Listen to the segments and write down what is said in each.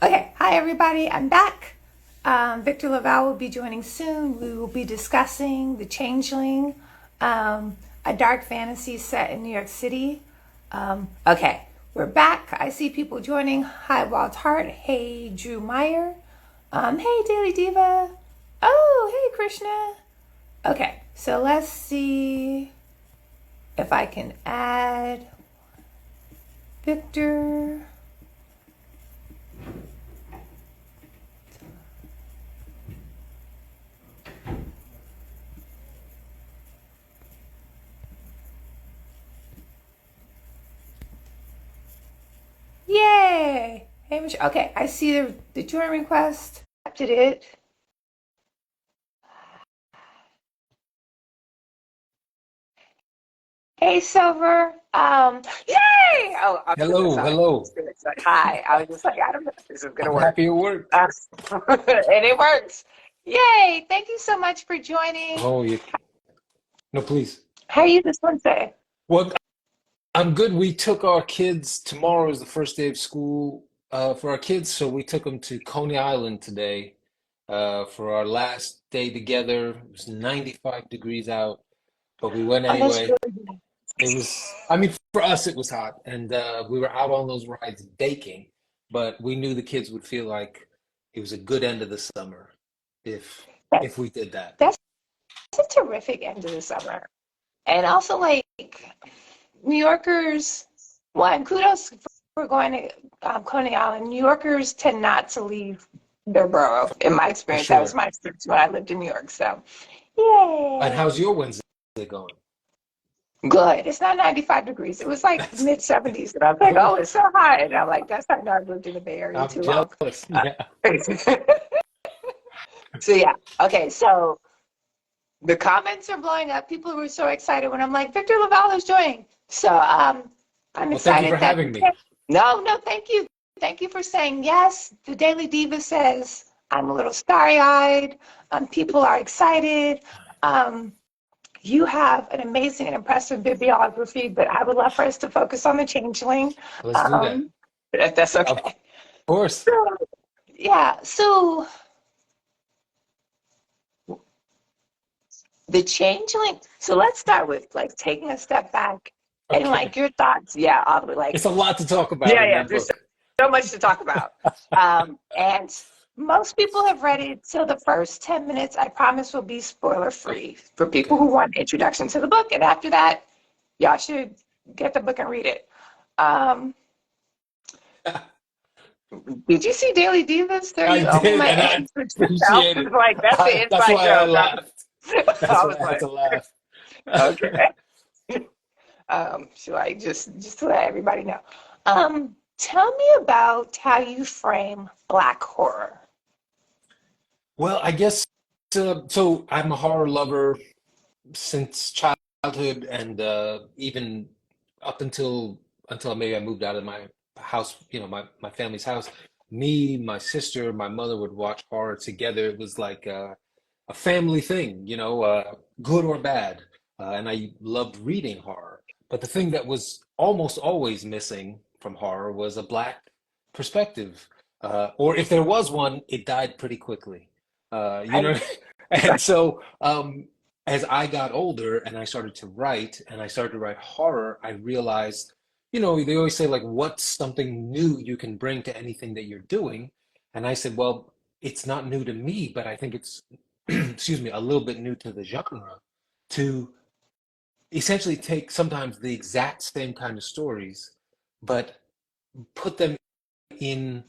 Okay, hi everybody, I'm back. Victor LaValle will be joining soon. We will be discussing The Changeling, a dark fantasy set in New York City. Okay, we're back. I see people joining. Hi, Walt Hart. Hey, Drew Meyer. Hey, Daily Diva. Oh, hey, Krishna. Okay, so let's see if I can add Victor. Yay! Hey, Michelle. Okay, I see the join request. Accepted it. Hey, Silver. Yay! Oh, I'm so Hello, sorry. hello. Hi. I was just like, I don't know if this is gonna I'm work. happy it worked. Uh, and it works. Yay! Thank you so much for joining. Oh, no, please. How are you this Wednesday? Well, I'm good. We took our kids, tomorrow is the first day of school for our kids, so we took them to Coney Island today for our last day together. It was 95 degrees out, but we went Oh, that's anyway. really good. I mean, for us it was hot, and we were out on those rides baking, but we knew the kids would feel like it was a good end of the summer if That, if we did that. that's a terrific end of the summer. And also, like, New Yorkers, one, kudos for going to Coney Island. New Yorkers tend not to leave their borough. In my For experience, that was sure. my experience when I lived in New York. So, And how's yay. your Wednesday going? Good. It's not 95 degrees. It was like That's mid 70s. And I was like, oh, oh, it's so hot. And I'm like, that's not, I've lived in the Bay Area I'm too long. jealous. Uh, Yeah. so, yeah. Okay. So the comments are blowing up. People were so excited when I'm like, Victor LaValle is joining. So I'm Well, thank you for excited that, having me. no, thank you. Thank you for saying yes. The Daily Diva says I'm a little starry eyed. People are excited. Um, you have an amazing and impressive bibliography, but I would love for us to focus on the changeling. Let's do that. Um, if that's Of okay. course. So, yeah. So the changeling. So let's start with like taking a step back and Okay. like your thoughts. Yeah, all the way like It's a lot to talk about yeah, in yeah. that There's book. so much to talk about. And most people have read it. So the first 10 minutes, I promise, will be spoiler free for people Okay. who want introduction to the book. And after that, y'all should get the book and read it. Um, did you see Daily Divas? There I you open did, my and I eggs with yourself. appreciate it. Like, that's the That's inside why I joke. laughed. That's I why was I had like, to laugh. okay. So like just to let everybody know. Tell me about how you frame Black horror. Well, I guess so. I'm a horror lover since childhood, and even up until maybe I moved out of my house, my family's house. Me, my sister, my mother would watch horror together. It was like a family thing, good or bad. And I loved reading horror. But the thing that was almost always missing from horror was a black perspective. Or if there was one, it died pretty quickly. You I know, and so as I got older and I started to write and I started to write horror, I realized, they always say like, what's something new you can bring to anything that you're doing? And I said, well, it's not new to me, but I think it's excuse me, a little bit new to the genre to essentially take sometimes the exact same kind of stories, but put them in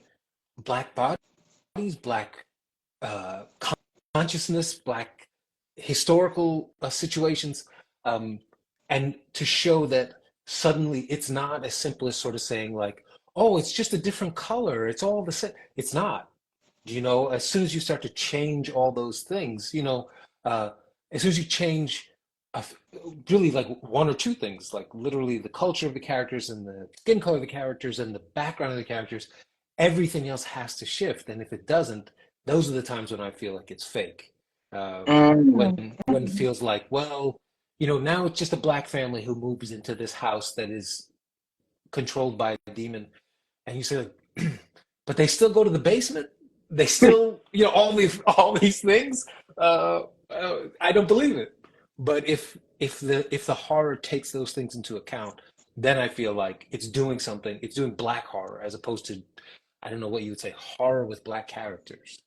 black bodies, black uh, consciousness, black historical situations, um, and to show that suddenly it's not as simple as sort of saying like, oh, it's just a different color, it's all the same. It's not. As soon as you start to change all those things, uh, as soon as you change a, really like one or two things, like literally the culture of the characters and the skin color of the characters and the background of the characters, everything else has to shift. And if it doesn't, those are the times when I feel like it's fake. Uh, when mm, when it feels like, well, now it's just a black family who moves into this house that is controlled by a demon, and you say, like, but they still go to the basement. They still, all these things. I don't believe it. But if the horror takes those things into account, then I feel like it's doing something. It's doing black horror as opposed to, I don't know what you would say, horror with black characters.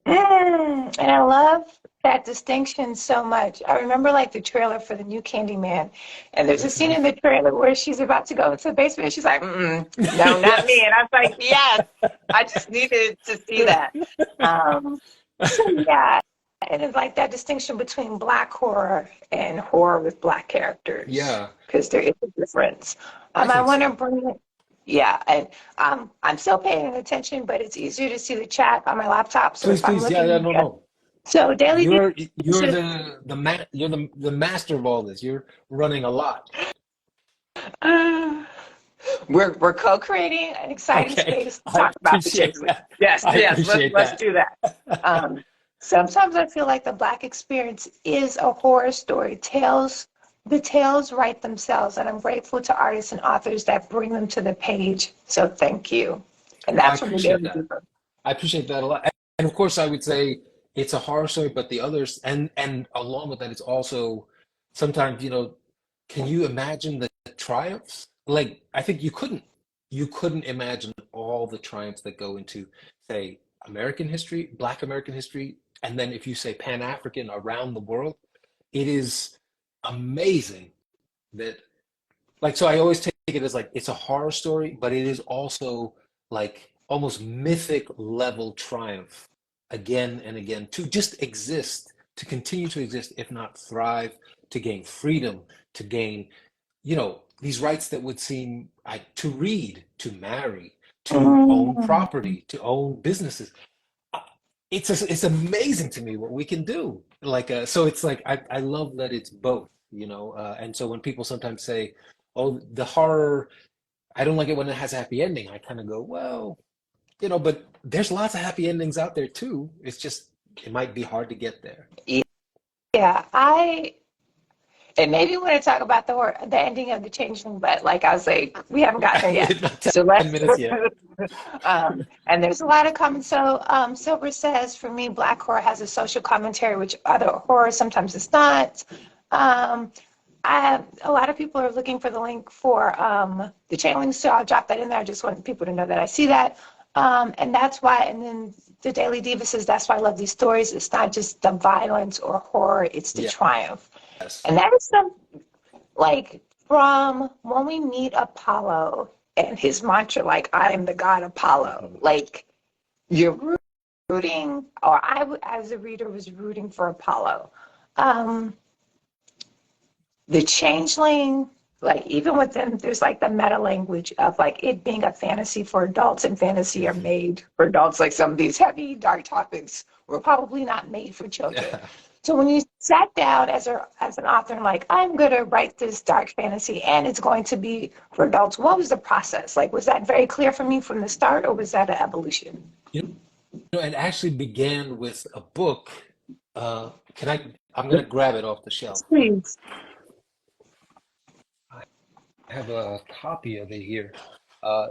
And I love that distinction so much. I remember like the trailer for the new Candyman, and there's a scene in the trailer where she's about to go into the basement, and she's like, "No, not me." Yes. And I was like, "Yes, I just needed to see that." Um, so yeah, and it's like that distinction between black horror and horror with black characters, Yeah, because there is a difference. I I think want to so. bring it. Yeah, and I'm still paying attention, but it's easier to see the chat on my laptop. So Please, if I'm please, yeah, yeah, looking no, at no. so daily You're devotion, the master of all this. You're running a lot. uh, we're co-creating an exciting Okay, space to I talk about the appreciate Changeling. that. Yes, I yes, appreciate let's that. do that. Um, Sometimes I feel like the Black experience is a horror story. The tales write themselves, and I'm grateful to artists and authors that bring them to the page. So thank you. And I that's from the appreciate Daily that. Beaver. I appreciate that a lot. And of course, I would say it's a horror story, but the others, and along with that, it's also sometimes, can you imagine the triumphs? Like, I think you couldn't imagine all the triumphs that go into, say, American history, Black American history, and then if you say Pan-African around the world, it is amazing that, like, so I always take it as like it's a horror story, but it is also like almost mythic level triumph again and again to just exist, to continue to exist, if not thrive, to gain freedom, to gain, these rights that would seem like to read, to marry, to own Mm. property, to own businesses. Uh, it's amazing to me what we can do. Like, so it's like I love that it's both, and so when people sometimes say, "Oh, the horror, I don't like it when it has a happy ending," I kind of go, well, but there's lots of happy endings out there too. It's just it might be hard to get there. Yeah, and maybe when I talk about the ending of the Changeling, but like I was like, we haven't gotten there yet. Not So 10 minutes yet. and there's a lot of comments. So Silver says, for me, Black horror has a social commentary, which other horror sometimes is not. Um, a lot of people are looking for the link for the Changeling, so I'll drop that in there. I just want people to know that I see that. And that's why, and then the Daily Diva says, that's why I love these stories. It's not just the violence or horror, it's the triumph. Yes. And that is some, like, from when we meet Apollo and his mantra, like, I am the god Apollo, Mhm. like, you're rooting, or as a reader, was rooting for Apollo. Um, the Changeling, like, even with them, there's like the meta language of like it being a fantasy for adults, and fantasy are Mhm. made for adults. Like some of these heavy, dark topics were probably not made for children. Yeah. So when you sat down as an author and like, I'm going to write this dark fantasy and it's going to be for adults, what was the process? Like, was that very clear for me from the start, or was that an evolution? You it actually began with a book. Can I? I'm gonna grab it off the shelf. Please. I have a copy of it here.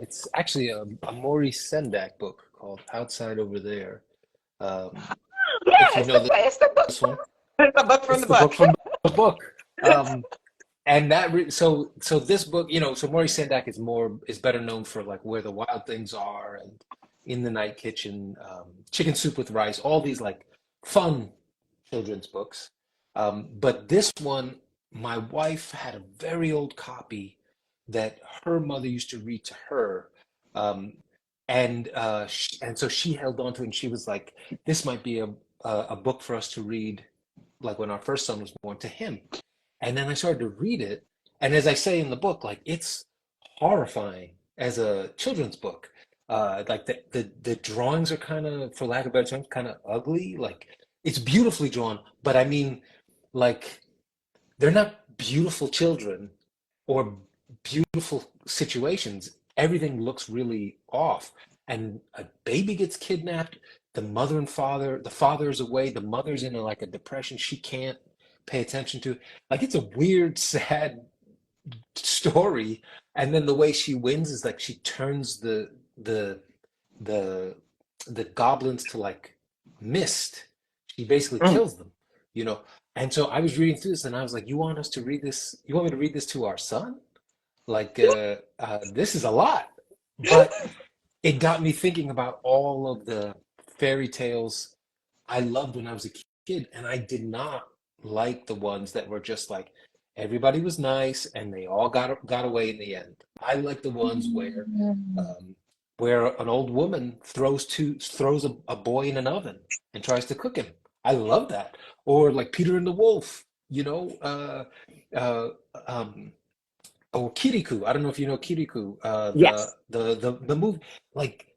It's actually a Maurice Sendak book called Outside Over There. Um, Yeah, if you it's know it's the book. this one, It's the book from it's the the book book. from the book. Um, and so this book, so Maurice Sendak is better known for like Where the Wild Things Are and In the Night Kitchen, Chicken Soup with Rice, all these like fun children's books. But this one, my wife had a very old copy that her mother used to read to her. Um, and so she held on to it, and she was like, this might be a book for us to read, like when our first son was born, to him. And then I started to read it, and as I say in the book, like it's horrifying as a children's book. Like the drawings are kind of, for lack of a better term, kind of ugly. Like it's beautifully drawn, but I mean, like they're not beautiful children or beautiful situations. Everything looks really off. And a baby gets kidnapped. The mother and father, the father is away. The mother's in like a depression. She can't pay attention to. Like it's a weird, sad story. And then the way she wins is like she turns the the the goblins to like mist. She basically Mm. kills them, you know. And so I was reading through this and I was like, you want us to read this? You want me to read this to our son? Like, this is a lot. But it got me thinking about all of the fairy tales I loved when I was a kid, and I did not like the ones that were just like everybody was nice and they all got away in the end. I like the ones Mm. um, where an old woman throws a boy in an oven and tries to cook him. I love that. Or like Peter and the Wolf, you know, uh, um, or Kirikou. I don't know if you know Kirikou, Yes. the movie. Like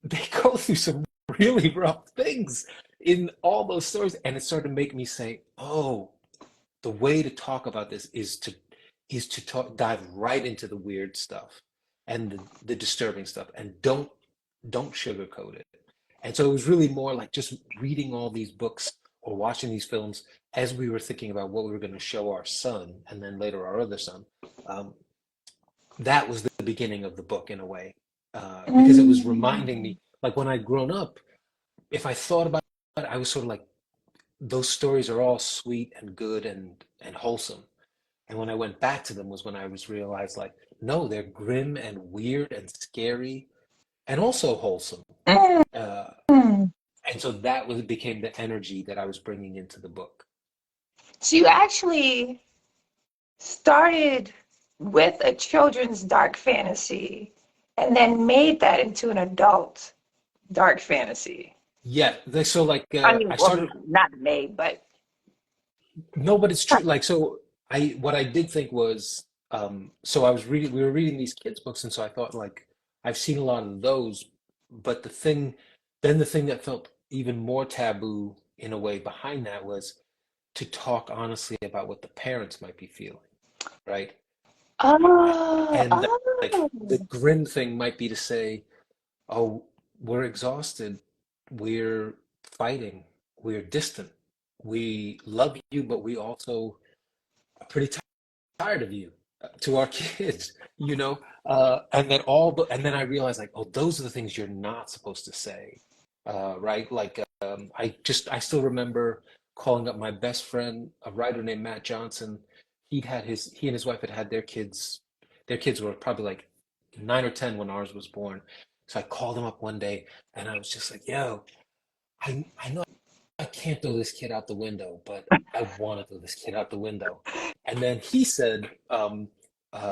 they go through some really rough things in all those stories, and it started to make me say, "Oh, the way to talk about this is to dive right into the weird stuff and the disturbing stuff, and don't sugarcoat it." And so it was really more like just reading all these books or watching these films as we were thinking about what we were going to show our son, and then later our other son. Um, that was the beginning of the book in a way, because it was reminding Mm. me, like when I'd grown up, if I thought about it, I was sort of like, those stories are all sweet and good and wholesome. And when I went back to them was when I was realized like, no, they're grim and weird and scary and also wholesome. Uh, Mm. and so that was became the energy that I was bringing into the book. So you actually started with a children's dark fantasy and then made that into an adult dark fantasy. Yeah, so like I mean, I well, started. not made, but No, but it's true. Like, so what I did think was, so we were reading these kids' books, and so I thought, like, I've seen a lot of those, but the thing that felt even more taboo in a way behind that was to talk honestly about what the parents might be feeling, right? Oh, And that, like, the oh. grim thing might be to say, oh, we're exhausted, we're fighting, we're distant, we love you, but we also are pretty tired of you, to our kids, you know. And then I realized like, oh, those are the things you're not supposed to say, right? Like, I still remember calling up my best friend, a writer named Matt Johnson. He and his wife had their kids were probably like 9 or 10 when ours was born. So I called him up one day and I was just like, yo, I know I can't throw this kid out the window, but I want to throw this kid out the window. And then he said,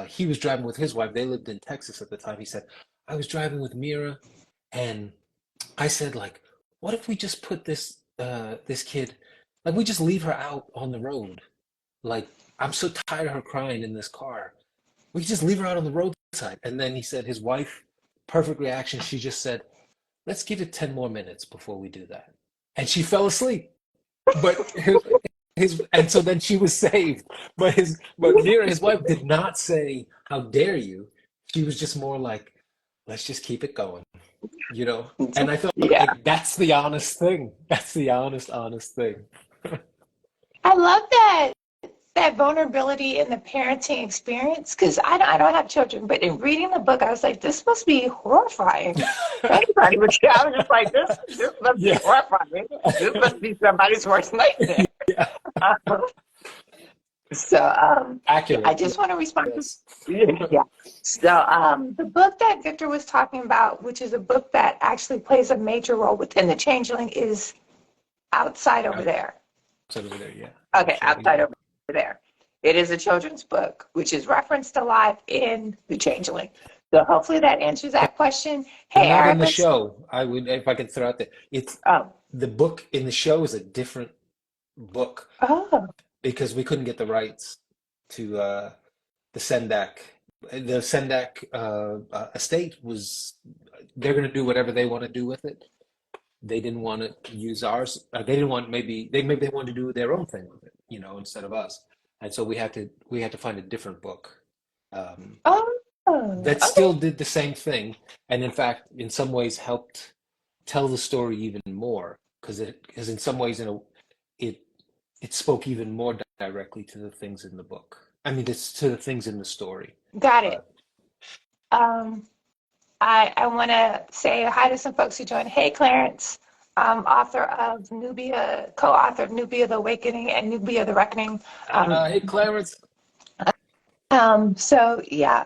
he was driving with his wife. They lived in Texas at the time. He said, I was driving with Mira, and I said, like, what if we just put this kid, like, we just leave her out on the road? Like, I'm so tired of her crying in this car. We could just leave her out on the roadside. And then he said, his wife, perfect reaction. She just said, let's give it 10 more minutes before we do that. And she fell asleep. But his and so then she was saved. But Mira, his wife, did not say, "How dare you?" She was just more like, "Let's just keep it going," you know. And I thought yeah. like that's the honest thing. That's the honest thing. I love that vulnerability in the parenting experience because I don't have children, but in reading the book, I was like, this must be horrifying for anybody. But yeah, I was just like, this must be Yeah, horrifying. This must be somebody's worst nightmare. yeah, So yeah, I accurate. just want to respond to Yes. yeah. So the book that Victor was talking about, which is a book that actually plays a major role within the Changeling, is Outside Over There. Outside over there, yeah. Okay, Shirley, Outside yeah. Over There. It is a children's book, which is referenced a lot in The Changeling. So hopefully that answers that question. But Hey, not in the Erica. show. I would, if I could throw out there, it's Oh, the book in the show is a different book oh, because we couldn't get the rights to the Sendak. The Sendak estate was they're going to do whatever they want to do with it. They didn't want to use ours. They didn't want maybe they wanted to do their own thing with it, you know, instead of us. And so we had to find a different book oh, that okay. still did the same thing, and in fact, in some ways, helped tell the story even more because in some ways, it it spoke even more directly to the things in the book. I mean, it's to the things in the story. Got it. But Um, I want to say hi to some folks who joined. Hey, Clarence, author of Nubia, co-author of Nubia the Awakening and Nubia the Reckoning. Hey, Clarence. So yeah,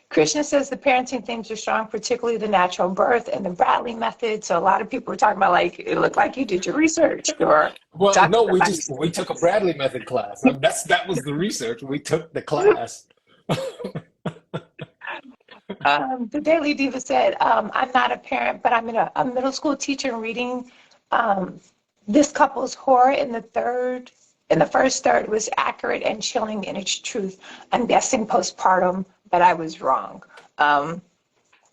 Krishna says the parenting themes are strong, particularly the natural birth and the Bradley method. So a lot of people were talking about like it looked like you did your research or Well, no, talking about we took a Bradley method class. That was the research. We took the it. class. The Daily Diva said, I'm not a parent, but I'm a middle school teacher and reading um, this couple's horror in the first third was accurate and chilling in its truth. I'm guessing postpartum, but I was wrong. Um,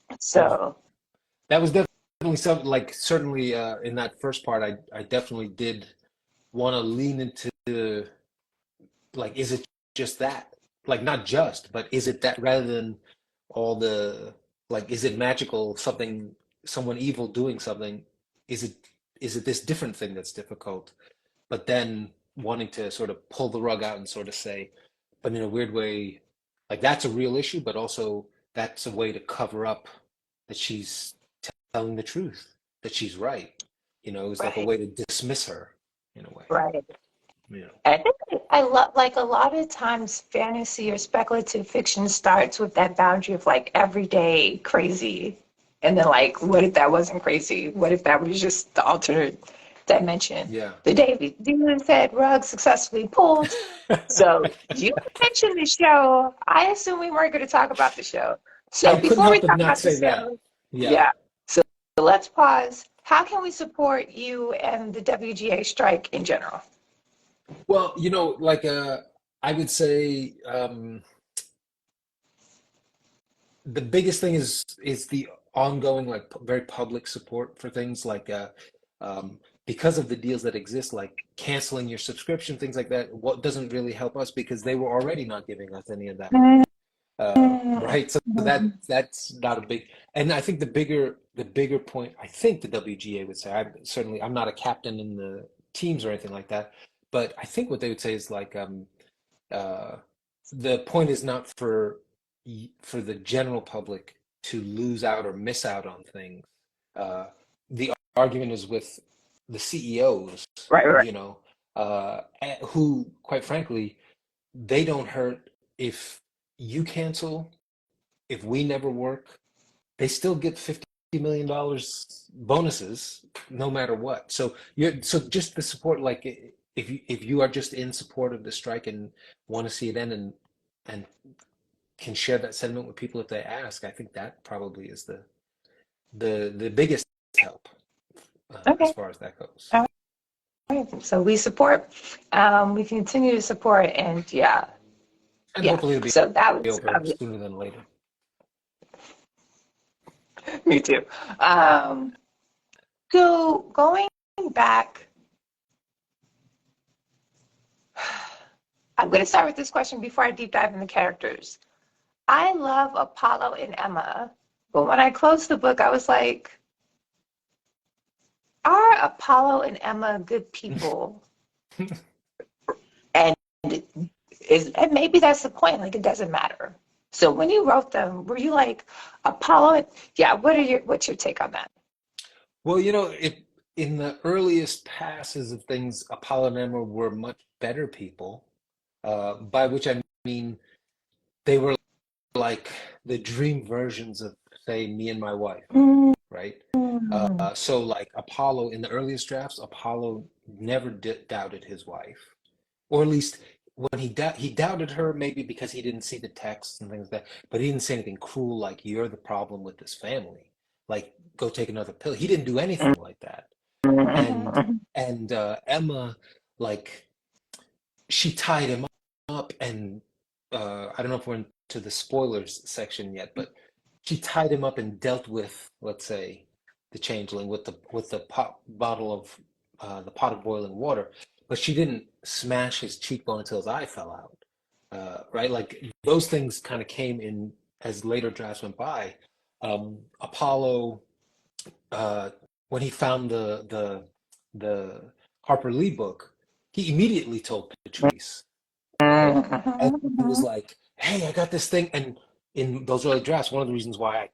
That so, that was definitely something like certainly in that first part, I definitely did want to lean into like, is it just that? Like, not just, but is it that rather than all the like, is it magical, something, someone evil doing something? Is it is it this different thing that's difficult? But then wanting to sort of pull the rug out and sort of say, but in a weird way, like that's a real issue, but also that's a way to cover up that she's telling the truth, that she's right. It's like a right, way to dismiss her in a way. right. You know. I think I love, like, a lot of times fantasy or speculative fiction starts with that boundary of like everyday crazy. And then, like, what if that wasn't crazy? What if that was just the alternate dimension? Yeah. The David Demon said rug successfully pulled. So you mentioned the show. I assume we weren't going to talk about the show. So I couldn't before we help but talk not about the say that. show, Yeah. yeah. So let's pause. How can we support you and the WGA strike in general? Well, like I would say the biggest thing is the ongoing like very public support for things like because of the deals that exist, like canceling your subscription, things like that. What doesn't really help us because they were already not giving us any of that money, right? So that's not a big. And I think the bigger point, I think the WGA would say. I'm not a captain in the teams or anything like that, but I think what they would say is like uh, the point is not for the general public to lose out or miss out on things. The argument is with the CEOs, Right, right. who, quite frankly, they don't hurt if you cancel, if we never work, they still get $50 million bonuses no matter what. So just the support, like if you are just in support of the strike and want to see it end and can share that sentiment with people if they ask, I think that probably is the biggest help as Okay. far as that goes. All right. So we support, we continue to support, and yeah, And yeah. hopefully it'll So that be was over sooner than later. me too. Um, so going back, I'm going to start with this question before I deep dive into characters. I love Apollo and Emma, but when I closed the book, I was like, are Apollo and Emma good people? And and maybe that's the point. Like, it doesn't matter. So when you wrote them, were you like Apollo? Yeah. What's your take on that? Well, in the earliest passes of things, Apollo and Emma were much better people, by which I mean they were like the dream versions of, say, me and my wife, Mm, right? So like Apollo in the earliest drafts, Apollo never doubted his wife, or at least when he doubted her, maybe because he didn't see the texts and things like that, but he didn't say anything cruel like "you're the problem with this family," like "go take another pill." He didn't do anything like that. And Emma, like she tied him up, and I don't know if we're into the spoilers section yet, but she tied him up and dealt with, let's say, the changeling with the pot of boiling water, but she didn't smash his cheekbone until his eye fell out. Right? Like those things kind of came in as later drafts went by. Apollo, uh, when he found the Harper Lee book, he immediately told Patrice, right? And he was like, "Hey, I got this thing," and in those early drafts, one of the reasons why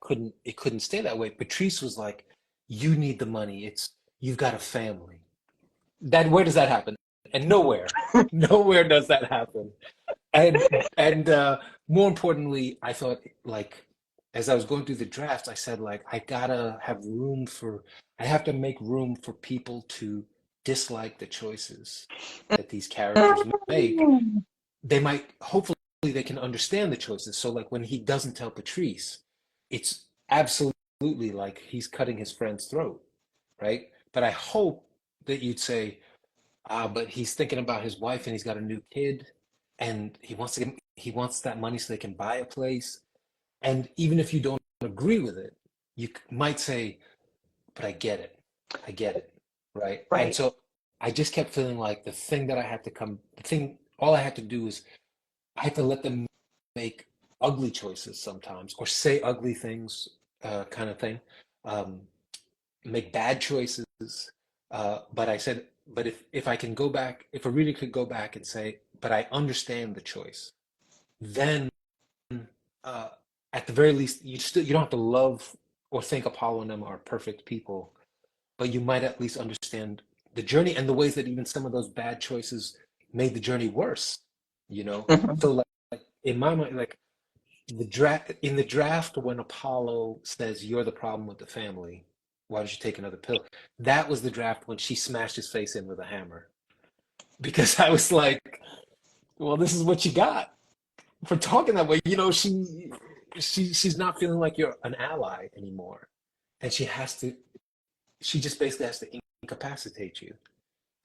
it couldn't stay that way, Patrice was like, you need the money. You've got a family. That where does that happen? And nowhere. Nowhere does that happen. And more importantly, I thought like as I was going through the drafts, I said like I have to make room for people to dislike the choices that these characters make. Mm. They might hopefully they can understand the choices. So like when he doesn't tell Patrice, it's absolutely like he's cutting his friend's throat, right? But I hope that you'd say, but he's thinking about his wife and he's got a new kid and he wants that money so they can buy a place. And even if you don't agree with it, you might say, but I get it. I get it. Right. And Right. so I just kept feeling like all I had to do is I had to let them make ugly choices sometimes or say ugly things, kind of thing. Um, Make bad choices. But I said, but if I can go back, if a reader could go back and say, but I understand the choice, then uh, at the very least, you don't have to love or think Apollo and them are perfect people, but you might at least understand the journey and the ways that even some of those bad choices made the journey worse. You know, Mhm. so like in my mind, like the draft when Apollo says you're the problem with the family, why don't you take another pill? That was the draft when she smashed his face in with a hammer. Because I was like, well, this is what you got for talking that way. You know, she's not feeling like you're an ally anymore. And she just basically has to incapacitate you.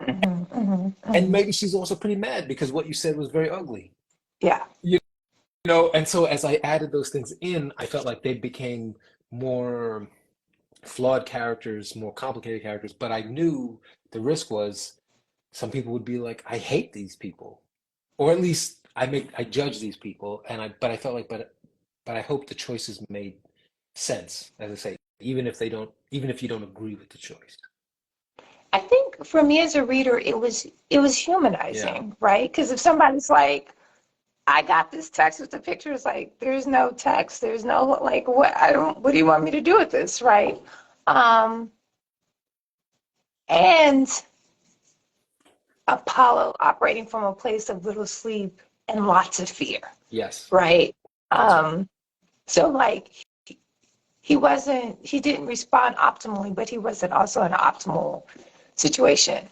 Mhm. Mhm. And Mhm. maybe she's also pretty mad because what you said was very ugly. Yeah. You know, and so as I added those things in, I felt like they became more flawed characters, more complicated characters, but I knew the risk was some people would be like, I hate these people. Or at least I judge these people and I felt like but I hope the choices made sense, as I say, even if you don't agree with the choice. I think for me as a reader, it was Yeah. humanizing, right? Because if somebody's like, I got this text with the pictures, like there's no text, there's no like what do you want me to do with this, right? Um, and Apollo operating from a place of little sleep and lots of fear, Yes. right? That's right. Um, so like he didn't respond optimally, but he wasn't also in an optimal situation.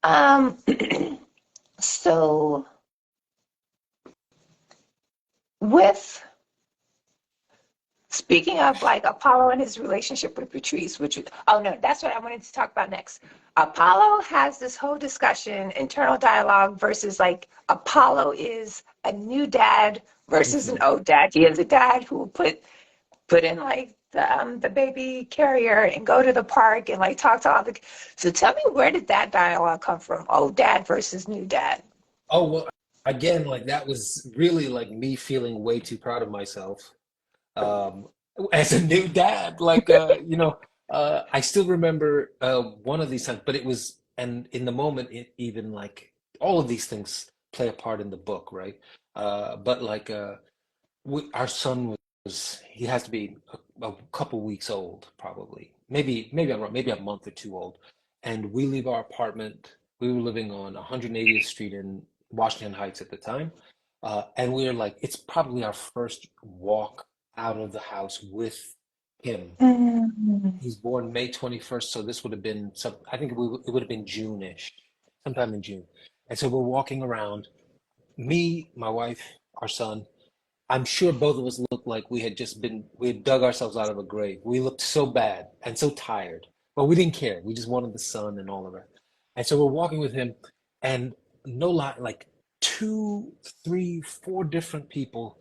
Um, so with speaking of like Apollo and his relationship with Patrice, oh no, that's what I wanted to talk about next. Apollo has this whole discussion, internal dialogue versus like Apollo is a new dad versus an Hmm. old dad. He is a dad who put in like the baby carrier and go to the park and like talk to all the. So tell me, where did that dialogue come from? Old dad versus new dad. Oh, well, again, like that was really like me feeling way too proud of myself. Um, as a new dad, like I still remember one of these times, but it was and in the moment it even like all of these things play a part in the book, right? But like our son was he has to be a couple weeks old probably, maybe I'm wrong, maybe a month or two old, and we leave our apartment. We were living on 180th Street in Washington Heights at the time, and we were like, it's probably our first walk out of the house with him. Mm. He's born May 21st, so this would have been I think it would have been June-ish, sometime in June. And so we're walking around, me, my wife, our son. I'm sure both of us looked like we had dug ourselves out of a grave. We looked so bad and so tired, but we didn't care. We just wanted the sun and all of that. And so we're walking with him, and no lie, like two, three, four different people,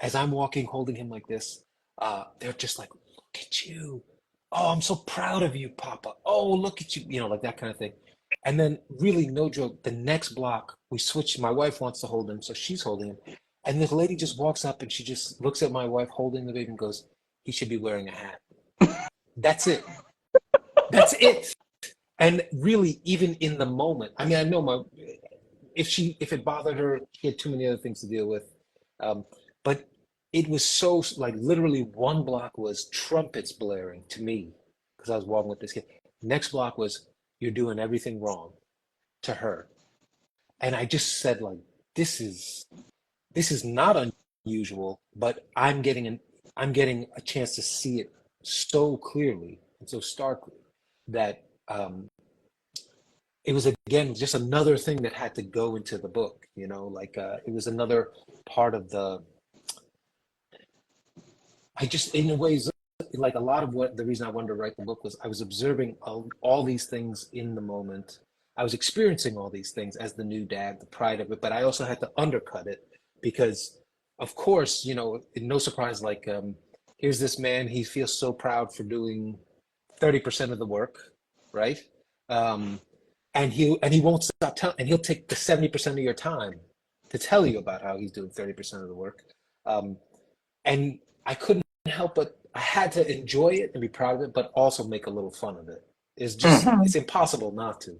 as I'm walking, holding him like this, they're just like, look at you. Oh, I'm so proud of you, Papa. Oh, look at you, like that kind of thing. And then, really, no joke, the next block, we switch. My wife wants to hold him, so she's holding him. And this lady just walks up and she just looks at my wife holding the baby and goes, he should be wearing a hat. That's it. That's it. And really, even in the moment, I mean, I know if it bothered her, she had too many other things to deal with. But it was so like literally one block was trumpets blaring to me because I was walking with this kid. Next block was you're doing everything wrong to her. And I just said like this is not unusual, but I'm getting a chance to see it so clearly and so starkly that it was again just another thing that had to go into the book, you know, like it was another part of the I just in a ways like a lot of what the reason I wanted to write the book was I was observing all these things in the moment. I was experiencing all these things as the new dad, the pride of it, but I also had to undercut it because, of course, you know, no surprise, like here's this man, he feels so proud for doing 30% of the work, right? Um, and he won't stop telling, and he'll take the 70% of your time to tell you about how he's doing 30% of the work. Um, and I couldn't help but I had to enjoy it and be proud of it, but also make a little fun of it. It's just Mhm. it's impossible not to.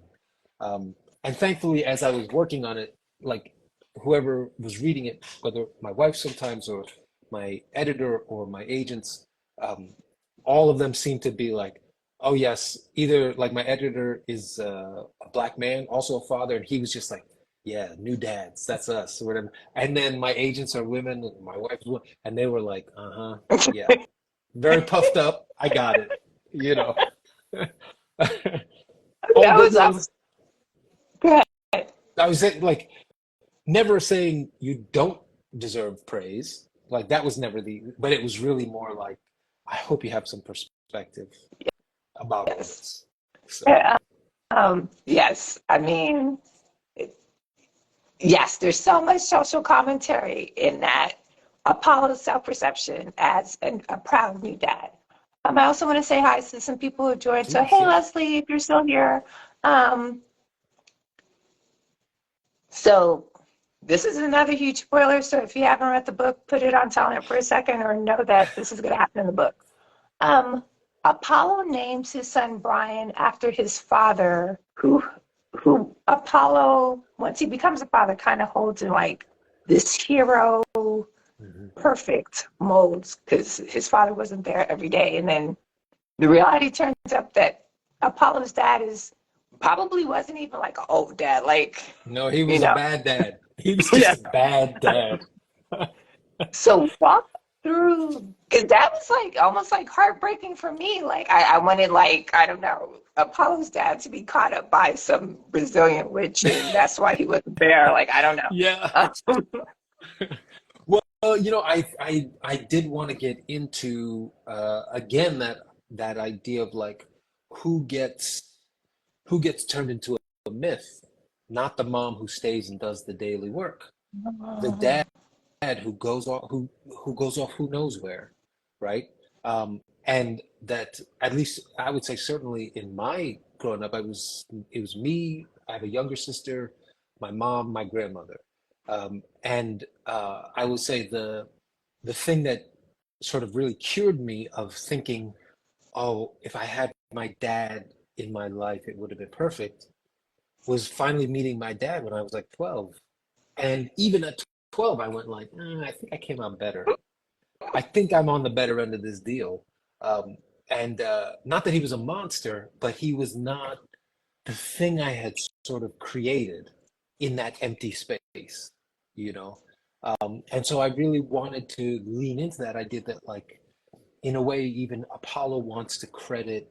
And thankfully, as I was working on it, like whoever was reading it, whether my wife sometimes or my editor or my agents, um, all of them seemed to be like, "Oh yes," either like my editor is a black man, also a father, and he was just like, "Yeah, new dads, that's us," or whatever. And then my agents are women, and my wife, and they were like, "Uh-huh, yeah, very puffed up. I got it," you know. All That good was those. good. I was like never saying you don't deserve praise. Like that was never but it was really more like, I hope you have some perspective about all Yes. this. So, Yeah. Yes. I mean, yes, there's so much social commentary in that Apollo's self-perception as a proud new dad. I also want to say hi to some people who joined. So, please, hey, yeah. Leslie, if you're still here. Um, so, this is another huge spoiler. So, if you haven't read the book, put it on silent for a second or know that this is going to happen in the book. Um, Apollo names his son Brian after his father, who Apollo, once he becomes a father, kind of holds in like this hero Hmm. perfect molds because his father wasn't there every day. And then the reality turns up that Apollo's dad is probably wasn't even like an old dad, like, No, he you was a know. bad dad. He was Yeah. just a bad dad. So walk through, because that was like almost like heartbreaking for me. Like I wanted like, I don't know, Apollo's dad to be caught up by some Brazilian witch and that's why he wasn't there. Like, I don't know. Yeah. Well, you know, I did want to get into again that idea of like who gets who gets turned into a myth, not the mom who stays and does the daily work. The dad who goes off who goes off who knows where, right? And that at least I would say certainly in my growing up, it was me. I have a younger sister, my mom, my grandmother, and I would say the thing that sort of really cured me of thinking, oh, if I had my dad in my life, it would have been perfect, was finally meeting my dad when I was like 12. And even at 12, I went like, I think I came out better. I think I'm on the better end of this deal. Um, and not that he was a monster, but he was not the thing I had sort of created in that empty space, you know? And so I really wanted to lean into that idea that, like, in a way, even Apollo wants to credit,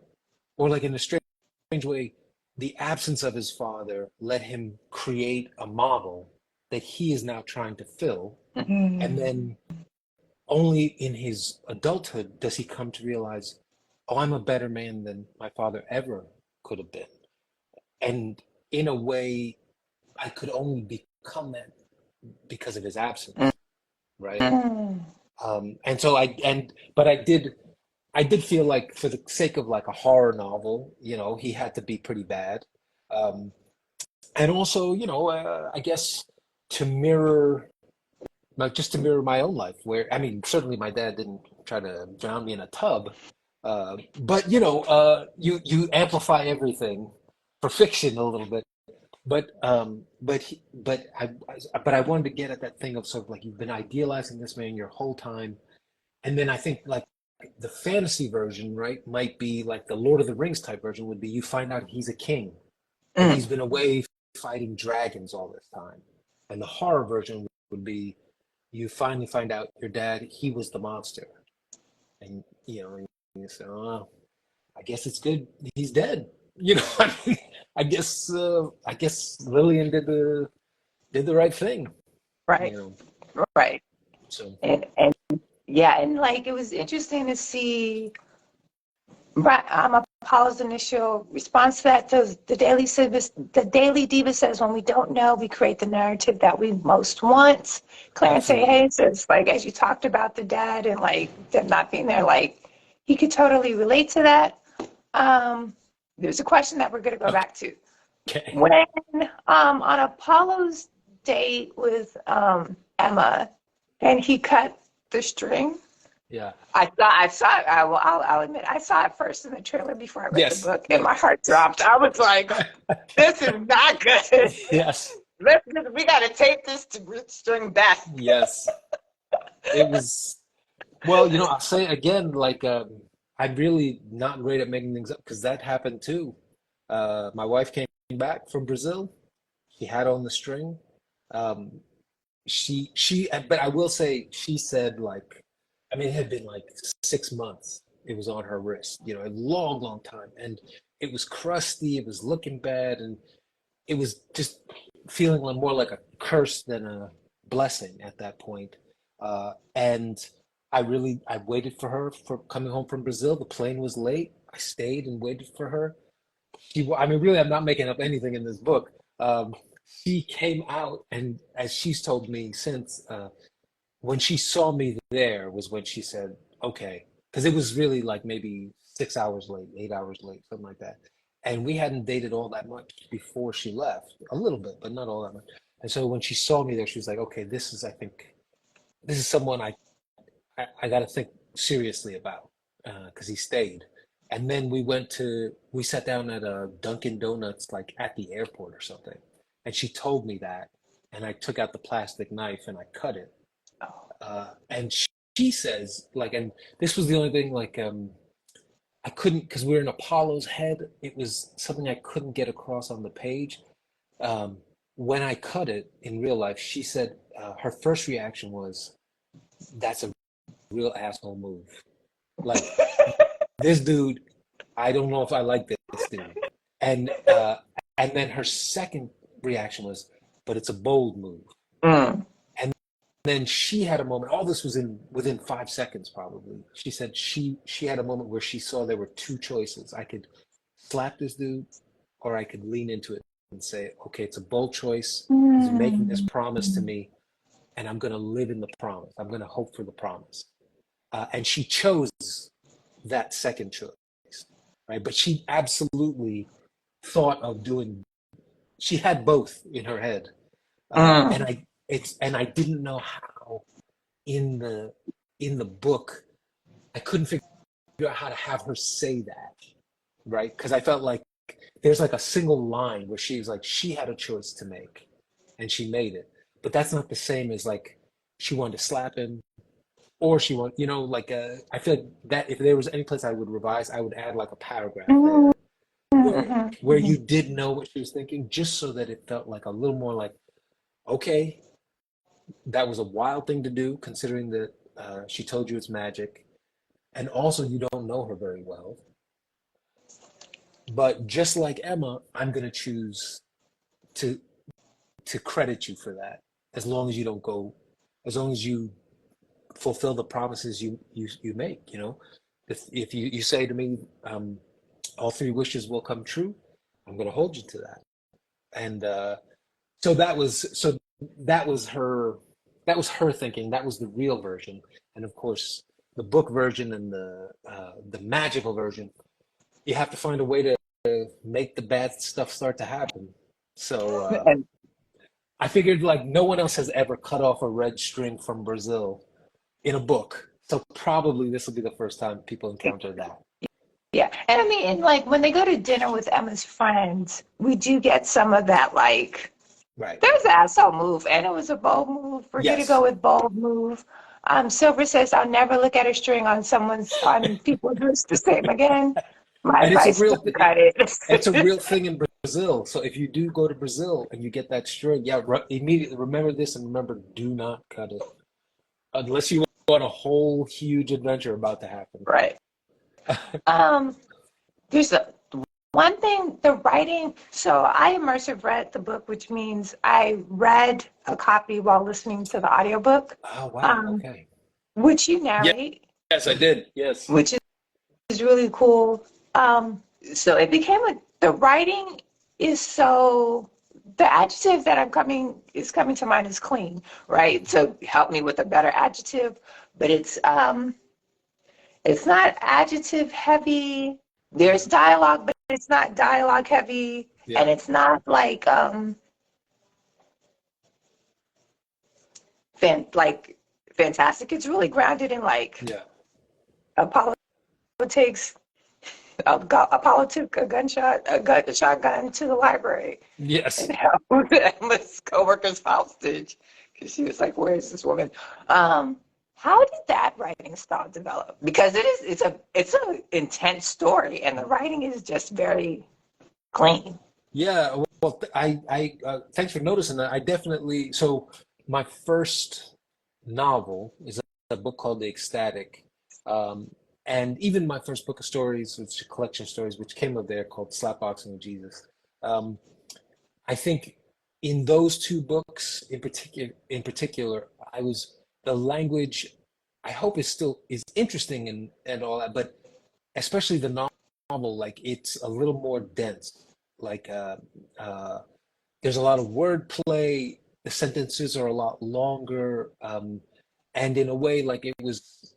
or like in a strange way, the absence of his father let him create a model that he is now trying to fill. And Mm. then only in his adulthood does he come to realize, oh, I'm a better man than my father ever could have been. And in a way, I could only become that because of his absence, right? Mm. And so but I did feel like for the sake of like a horror novel, you know, he had to be pretty bad. Um, and also, you know, I guess to mirror, like just to mirror my own life, where I mean, certainly my dad didn't try to drown me in a tub, but you know, you amplify everything for fiction a little bit. but I wanted to get at that thing of sort of like you've been idealizing this man your whole time, and then I think like the fantasy version, right, might be like the Lord of the Rings type version would be you find out he's a king and he's Mm, been away fighting dragons all this time, and the horror version would be you finally find out your dad he was the monster, and and you say, oh, I guess it's good he's dead. I mean, I guess Lillian did the right thing, right, you know. right. So And yeah, and like it was interesting to see Apollo's initial response to that. The Daily Diva says, when we don't know, we create the narrative that we most want. Clarence A. absolutely. Hayes says, like, as you talked about the dad and like them not being there, like he could totally relate to that. There's a question that we're going to go back to. Okay. When on Apollo's date with Emma, and he cut the string. Yeah. I saw it. I'll admit, I saw it first in the trailer before I read the Yes. book, and Yeah. my heart dropped. I was like, "This is not good. Yes. We got to take this to string back." Yes. It was, well, I'll say again, like, I'm really not great at making things up because that happened too. My wife came back from Brazil. She had on the string. Um, but I will say, she said, like, I mean, it had been like 6 months. It was on her wrist, a long, long time. And it was crusty. It was looking bad. And it was just feeling like more like a curse than a blessing at that point. And I waited for her for coming home from Brazil. The plane was late. I stayed and waited for her. I mean, really, I'm not making up anything in this book. She came out, and as she's told me since, when she saw me there was when she said, okay, because it was really like maybe 6 hours late, 8 hours late, something like that. And we hadn't dated all that much before she left, a little bit, but not all that much. And so when she saw me there, she was like, okay, this is someone I got to think seriously about, because he stayed. And then we sat down at a Dunkin' Donuts, like at the airport or something. And she told me that. And I took out the plastic knife and I cut it. And she says, like, and this was the only thing, like, I couldn't, because we were in Apollo's head, it was something I couldn't get across on the page. When I cut it in real life, she said her first reaction was, that's a real asshole move. Like, this dude, I don't know if I like this dude. And and then her second reaction was, but it's a bold move. Mm. And then she had a moment, all this was within 5 seconds probably. She said she had a moment where she saw there were two choices. I could slap this dude, or I could lean into it and say, okay, it's a bold choice. He's making this promise to me, and I'm going to live in the promise. I'm going to hope for the promise. And she chose that second choice, right? But she absolutely thought of she had both in her head. Mm. And I didn't know how in the book, I couldn't figure out how to have her say that, right? Because I felt like there's like a single line where she was like, she had a choice to make and she made it. But that's not the same as like she wanted to slap him, or she wanted, like, I feel like that if there was any place I would revise, I would add like a paragraph Mhm, there where mhm, where mhm. you did know what she was thinking, just so that it felt like a little more like, okay, that was a wild thing to do, considering that she told you it's magic, and also you don't know her very well. But just like Emma, I'm gonna choose to credit you for that, as long as you don't go, as long as you fulfill the promises you make. If you say to me, all three wishes will come true, I'm gonna hold you to that. And so that was her thinking. That was the real version. And of course, the book version and the magical version, you have to find a way to make the bad stuff start to happen. So And I figured, like, no one else has ever cut off a red string from Brazil in a book. So probably this will be the first time people encounter that. Yeah. And I mean, and like when they go to dinner with Emma's friends, we do get some of that, like, Right. there's an asshole move, and it was a bold move. For her to go Yes. with bold move. Silver says, I'll never look at a string on people's wrists the same again. My And it's a advice, real don't cut it. it's a real thing in Brazil. So if you do go to Brazil and you get that string, yeah, immediately remember this and remember, do not cut it unless you want a whole huge adventure about to happen. Right. Um, there's one thing, the writing. So I immersive read the book, which means I read a copy while listening to the audiobook, Oh wow, um, okay. which you Yes, narrate, yes, I did. Yes. which is really cool. So it became the writing is so, the adjective that is coming to mind is clean, right? So help me with a better adjective, but it's not adjective heavy. There's dialogue, but it's not dialogue heavy, and Yeah. it's not like fantastic. It's really grounded in like Yeah. Apollo takes Apollo took a shotgun to the library and Yes. held Emma's coworkers hostage because she was like, "Where is this woman?" How did that writing style develop? Because it's a intense story, and the writing is just very clean. Yeah. Well, I thanks for noticing that. I definitely so my first novel is a book called The Ecstatic. Um, and even my first book of stories, which is a collection of stories, which came up there called Slapboxing with Jesus. Um, I think in those two books in particular, I was the language I hope is interesting and all that, but especially the novel, like it's a little more dense. Like uh, there's a lot of wordplay. The sentences are a lot longer, and in a way, like it was,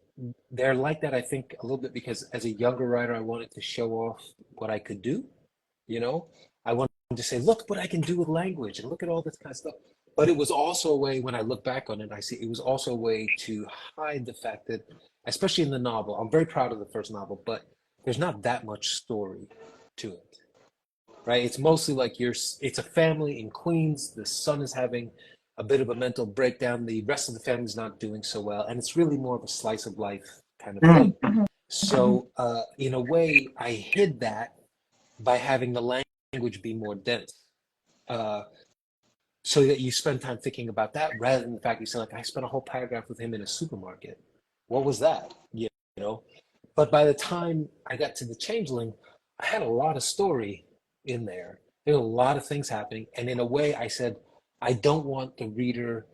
they're like that. I think a little bit because as a younger writer, I wanted to show off what I could do. You know, I wanted to say, look what I can do with language, and look at all this kind of stuff. But it was also a way, when I look back on it, I see it was also a way to hide the fact that, especially in the novel, I'm very proud of the first novel, but there's not that much story to it, right? It's mostly like it's a family in Queens. The son is having a bit of a mental breakdown. The rest of the family's not doing so well. And it's really more of a slice of life kind of thing. Mhm. So, in a way, I hid that by having the language be more dense. Uh, so that you spend time thinking about that rather than the fact you say, like, I spent a whole paragraph with him in a supermarket. What was that? You know? But by the time I got to the Changeling, I had a lot of story in there. There were a lot of things happening. And in a way, I said, I don't want the reader,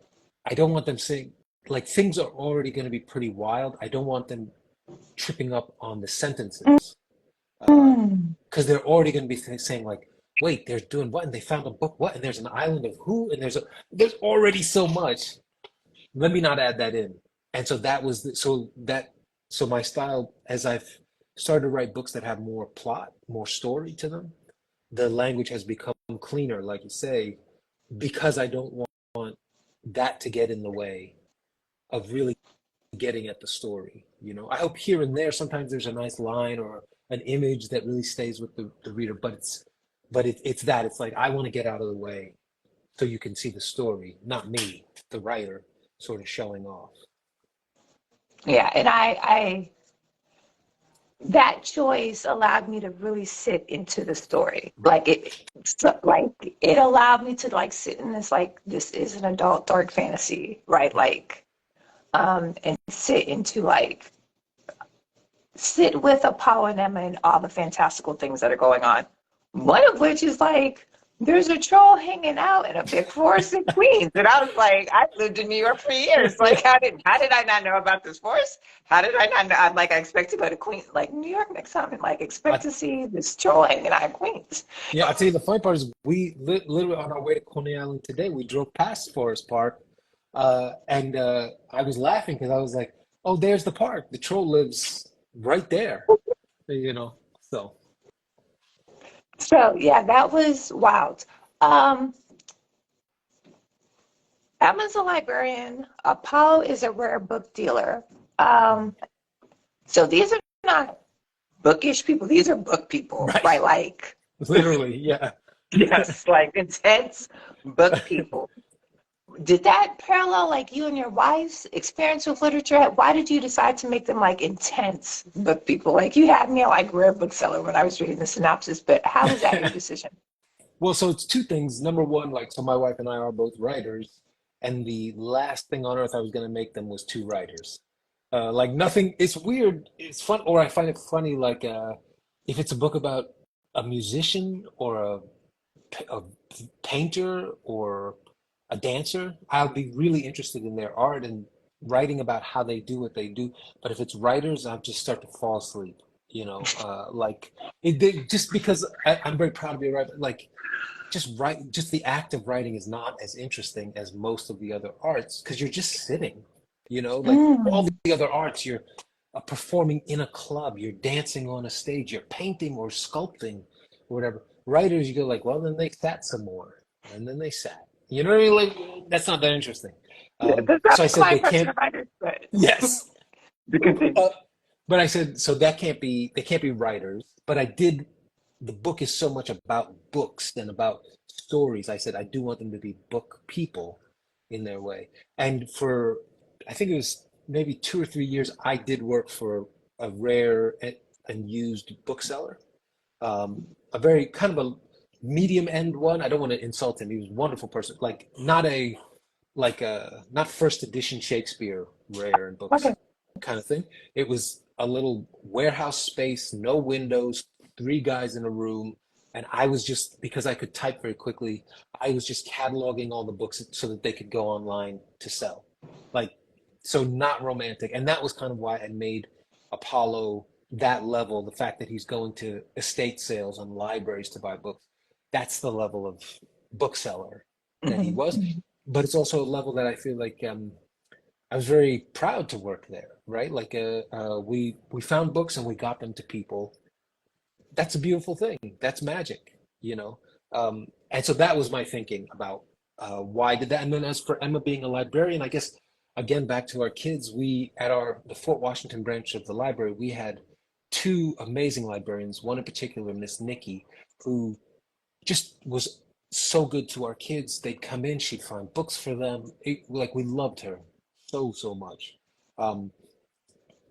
I don't want them saying, like, things are already going to be pretty wild. I don't want them tripping up on the sentences Mm. because they're already going to be saying, like, wait, they're doing what? And they found a book, what? And there's an island of who? And there's already so much. Let me not add that in. And so that was so my style, as I've started to write books that have more plot, more story to them, the language has become cleaner, like you say, because I don't want that to get in the way of really getting at the story. I hope here and there sometimes there's a nice line or an image that really stays with the reader, but it's that it's like I want to get out of the way so you can see the story, not me, the writer, sort of showing off. Yeah, and I that choice allowed me to really sit into the story. Right. Like it allowed me to like sit in this, like, this is an adult dark fantasy, right? Right. Like, and sit with Apollo and Emma and all the fantastical things that are going on. One of which is like there's a troll hanging out in a big forest in Queens. And I was like, I've lived in New York for years. Like, how did I not know about this forest? How did I not know? I'm like, I expect to go to Queens, like New York next time, and like expect I, to see this troll hanging out in Queens. yeah, I'll tell you the funny part is we literally on our way to Coney Island today, we drove past Forest Park, and I was laughing because I was like, "Oh, there's the park. The troll lives right there." So So yeah, that was wild. Um, Emma's a librarian. Apollo is a rare book dealer. So these are not bookish people. These are book people, Right. right? Like, Literally, yeah. yes, like intense book people. Did that parallel like you and your wife's experience with literature? Why did you decide to make them like intense book people? Like you had me at like rare bookseller when I was reading the synopsis, but how was that your decision? Well, so it's two things. Number one, like, so my wife and I are both writers, and the last thing on earth I was going to make them was two writers. Like nothing, it's weird, it's fun, or I find it funny, like, if it's a book about a musician or a painter or a dancer, I'll be really interested in their art and writing about how they do what they do. But if it's writers, I'll just start to fall asleep, like just because I'm very proud to be a writer, like just the act of writing is not as interesting as most of the other arts because you're just sitting, like all Mm. the other arts, you're performing in a club, you're dancing on a stage, you're painting or sculpting or whatever. Writers, you go like, well, then they sat some more, and then they sat. You know what I mean? Like that's not that interesting. Yeah, that's not So I the said they client person can't. of writers, but Yes, to continue. uh, but I said so that can't be. They can't be writers. But I did. The book is so much about books than about stories. I said I do want them to be book people in their way. And for I think it was maybe 2 or 3 years, I did work for a rare and used bookseller, a very kind of a medium end one. I don't want to insult him. He was a wonderful person. Like not first edition Shakespeare rare and books Okay. kind of thing. It was a little warehouse space, no windows, three guys in a room. And I was just, because I could type very quickly, I was just cataloging all the books so that they could go online to sell. Like, so not romantic. And that was kind of why I made Apollo that level, the fact that he's going to estate sales and libraries to buy books. That's the level of bookseller that he Mhm. was. But it's also a level that I feel like I was very proud to work there, right? Like we found books and we got them to people. That's a beautiful thing. That's magic. And so that was my thinking about why did that. And then as for Emma being a librarian, I guess again back to our kids, we at the Fort Washington branch of the library, we had two amazing librarians. One in particular, Miss Nikki, who just was so good to our kids. They'd come in, she'd find books for them. Like we loved her so much. Um,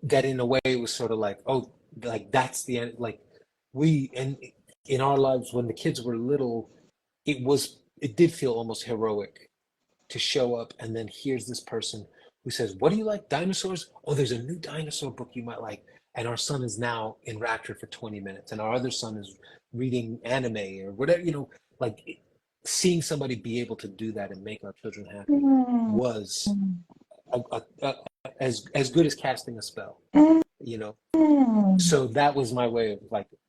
that in a way it was sort of like, oh, like that's the end. Like we and in our lives when the kids were little, it did feel almost heroic to show up and then here's this person who says, "What do you like? Dinosaurs? Oh, there's a new dinosaur book you might like." And our son is now enraptured for 20 minutes, and our other son is reading anime or whatever, like seeing somebody be able to do that and make our children happy Mm. was as good as casting a spell, Mm. you know. Mm. So that was my way of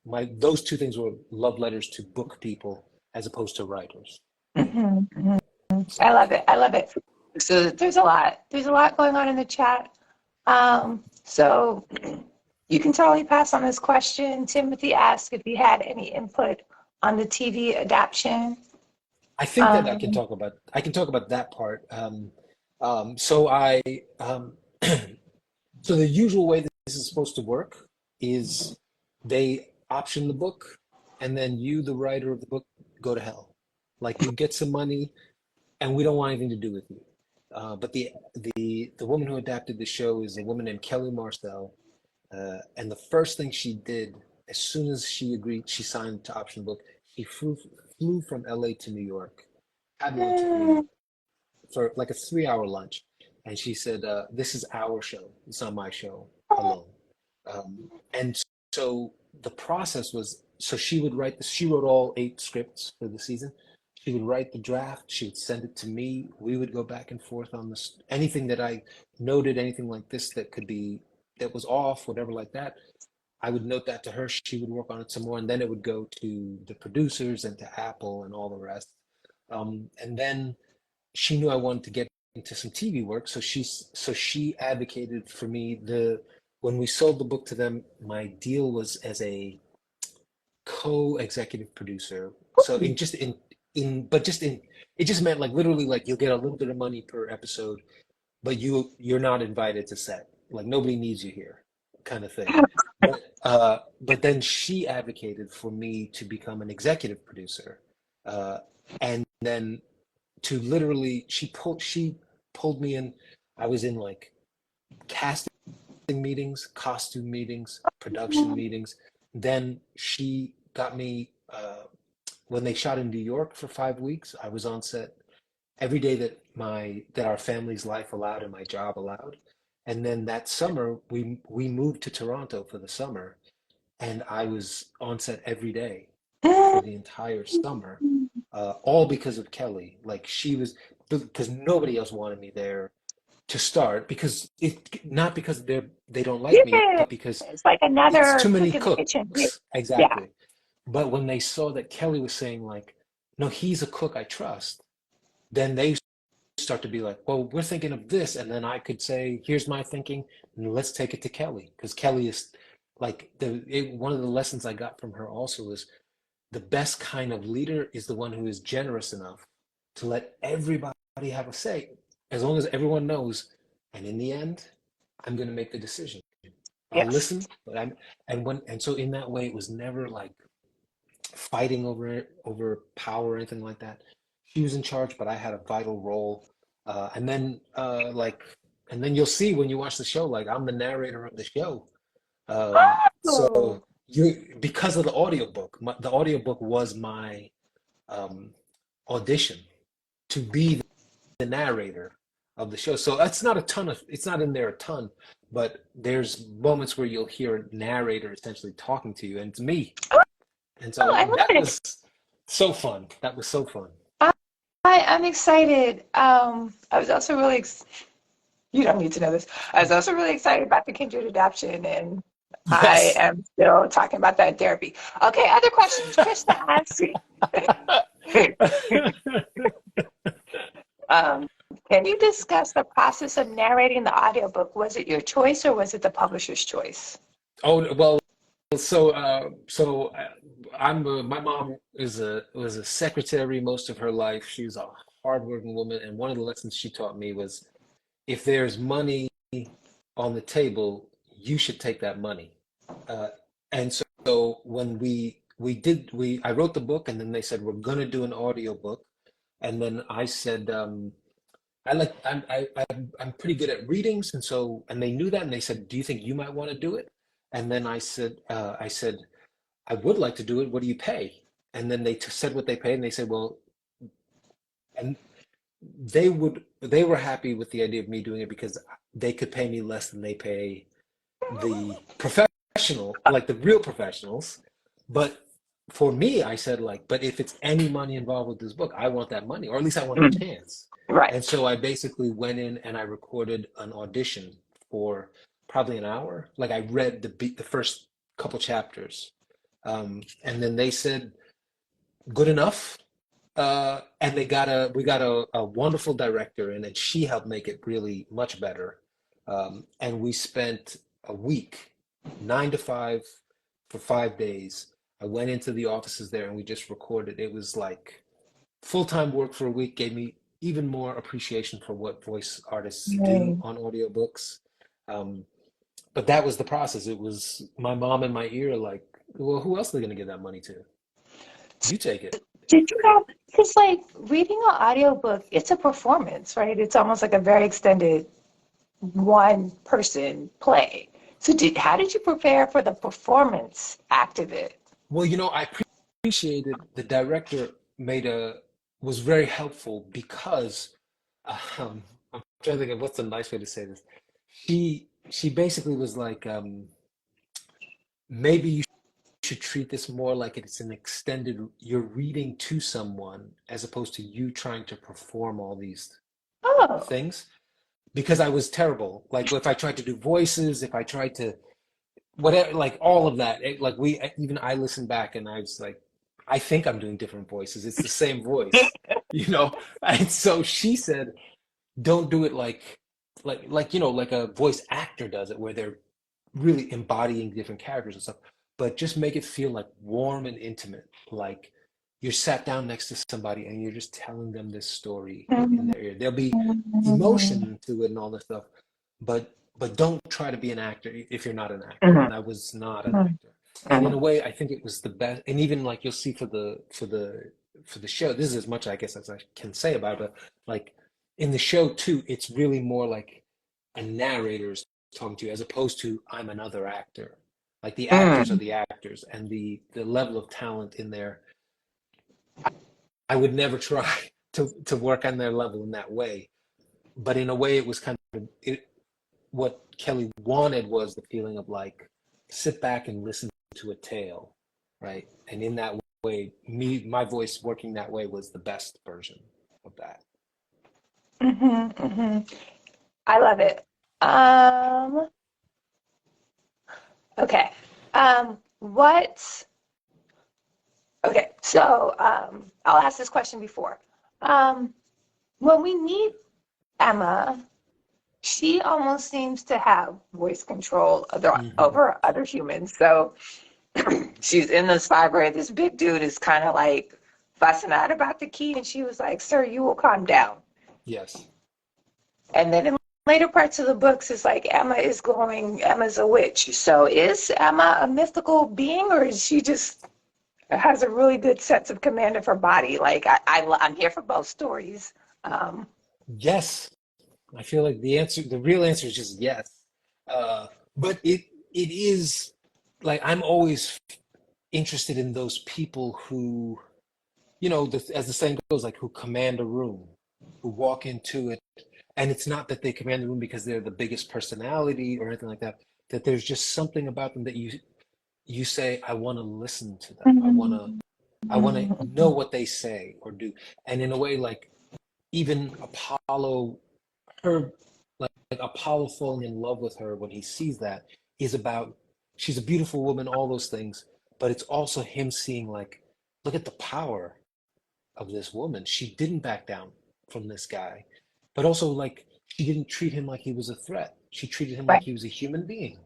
like those two things were love letters to book people as opposed to writers. Mhm. Mhm. I love it. I love it. So there's a lot. There's a lot going on in the chat. So you can totally pass on this question. Timothy asked if you had any input on the TV adaptation. I think that Um, I can talk about that part. So I so the usual way that this is supposed to work is they option the book and then you, the writer of the book, go to hell. Like you get some money and we don't want anything to do with you. But the woman who adapted the show is a woman named Kelly Marcel, and the first thing she did as soon as she agreed, she signed to option the book. She flew from LA to New York, had lunch with me for like a 3 hour lunch, and she said, "This is our show. It's not my show alone." And so the process was, so she would write she wrote all 8 scripts for the season. She would write the draft. She would send it to me. We would go back and forth on this. Anything that I noted, anything like this that was off, whatever like that, I would note that to her. She would work on it some more, and then it would go to the producers and to Apple and all the rest. And then she knew I wanted to get into some TV work, so she advocated for me. When we sold the book to them, my deal was as a co-executive producer. So it just meant like literally like you'll get a little bit of money per episode, but you're not invited to set. Like nobody needs you here, kind of thing. But But then she advocated for me to become an executive producer, uh, and then to literally she pulled me in. I was in like casting meetings, costume meetings, production meetings. Then she got me when they shot in New York for 5 weeks. I was on set every day that our family's life allowed and my job allowed. And then that summer we moved to Toronto for the summer, and I was on set every day for the entire summer, all because of Kelly. Like she was, because nobody else wanted me there to start, because not because they don't like me, Yeah, but because it's like it's another too many cook in the kitchen. cooks. Yeah. Exactly. But when they saw that Kelly was saying like, no, he's a cook I trust, then they start to be like, well, we're thinking of this. And then I could say, here's my thinking, and let's take it to Kelly. Because Kelly is like, one of the lessons I got from her also is the best kind of leader is the one who is generous enough to let everybody have a say, as long as everyone knows. And in the end, I'm going to make the decision. I'll Yes. listen, but and so in that way, it was never like fighting over power or anything like that. She was in charge, but I had a vital role. And then you'll see when you watch the show, like I'm the narrator of the show. Oh, So you because of the audiobook, the audiobook was my um, audition to be the narrator of the show. So it's not in there a ton, but there's moments where you'll hear a narrator essentially talking to you, and it's me. And oh, so I love that it. was so fun. That was so fun. I, I'm excited. I was also really, you don't need to know this. I was also really excited about the Kindred adoption, and I Yes. am still talking about that in therapy. Okay, other questions. Krista asks, um, can you discuss the process of narrating the audiobook? Was it your choice or was it the publisher's choice? Oh, well, my mom was a secretary most of her life. She was a hardworking woman, and one of the lessons she taught me was if there's money on the table, you should take that money. Uh, and so when I wrote the book, and then they said we're gonna do an audio book, and then I said I'm pretty good at readings, and they knew that, and they said, do you think you might want to do it? And then I said I would like to do it. What do you pay? And then said what they paid, and they said, well, and they were happy with the idea of me doing it because they could pay me less than they pay the like the real professionals. But for me, I said like, but if it's any money involved with this book, I want that money, or at least I want a Mm, chance. right. And so I basically went in and I recorded an audition for probably an hour. Like I read the first couple chapters, and then they said good enough. And we got a wonderful director, and then she helped make it really much better. And we spent a week, 9 to 5, for 5 days. I went into the offices there and we just recorded. It was like full-time work for a week, gave me even more appreciation for what voice artists do Mm. on audiobooks. Um, but that was the process. It was my mom in my ear, like, well, who else are they going to give that money to? You take it. Did you have, because like reading an audiobook, it's a performance, right? It's almost like a very extended one person play. So how did you prepare for the performance act of it? Well, I appreciated the director made a was very helpful because I'm trying to think of what's the nice way to say this. She basically was like, maybe you should treat this more like it's an extended, you're reading to someone as opposed to you trying to perform all these Oh, things. Because I was terrible. Like if I tried to do voices, if I tried to whatever, like all of that, like even I listened back and I was like, I think I'm doing different voices. It's the same voice, you know? And so she said, don't do it like a voice actor does it, where they're really embodying different characters and stuff, but just make it feel like warm and intimate, like you're sat down next to somebody and you're just telling them this story in their ear. There'll be emotion to it and all this stuff, but but don't try to be an actor if you're not an actor. Mhm, And I was not an mhm, actor. And in a mhm, way, I think it was the best. And even like you'll see for the show, this is as much I guess as I can say about it, but like in the show too, it's really more like a narrator's talking to you as opposed to I'm another actor. Like the actors are mm. the actors, and the level of talent in there, I would never try to work on their level in that way. But in a way, it was kind of what Kelly wanted was the feeling of like sit back and listen to a tale, right? And in that way, my voice working that way was the best version of that. Mhm, mhm. I love it. Um, okay. What? Okay, so I'll ask this question before. Um, when we meet Emma, she almost seems to have voice control Hmm. over other humans. So she's in this spot where this big dude is kind of like fussing out about the key, and she was like, "Sir, you will calm down." Yes. And then in later parts of the books, it's like Emma's a witch. So is Emma a mythical being, or is she just has a really good sense of command of her body? Like I'm here for both stories. Um, Yes. I feel like the real answer is just yes. Uh, but it is like I'm always interested in those people who, as the saying goes, like who command a room, who walk into it. And it's not that they command the room because they're the biggest personality or anything like that, that there's just something about them that you say, I want to listen to them. I want to know what they say or do. And in a way, like even Apollo, her like Apollo falling in love with her when he sees that is about she's a beautiful woman, all those things, but it's also him seeing like, look at the power of this woman. She didn't back down from this guy, but also like she didn't treat him like he was a threat. She treated him like right, he was a human being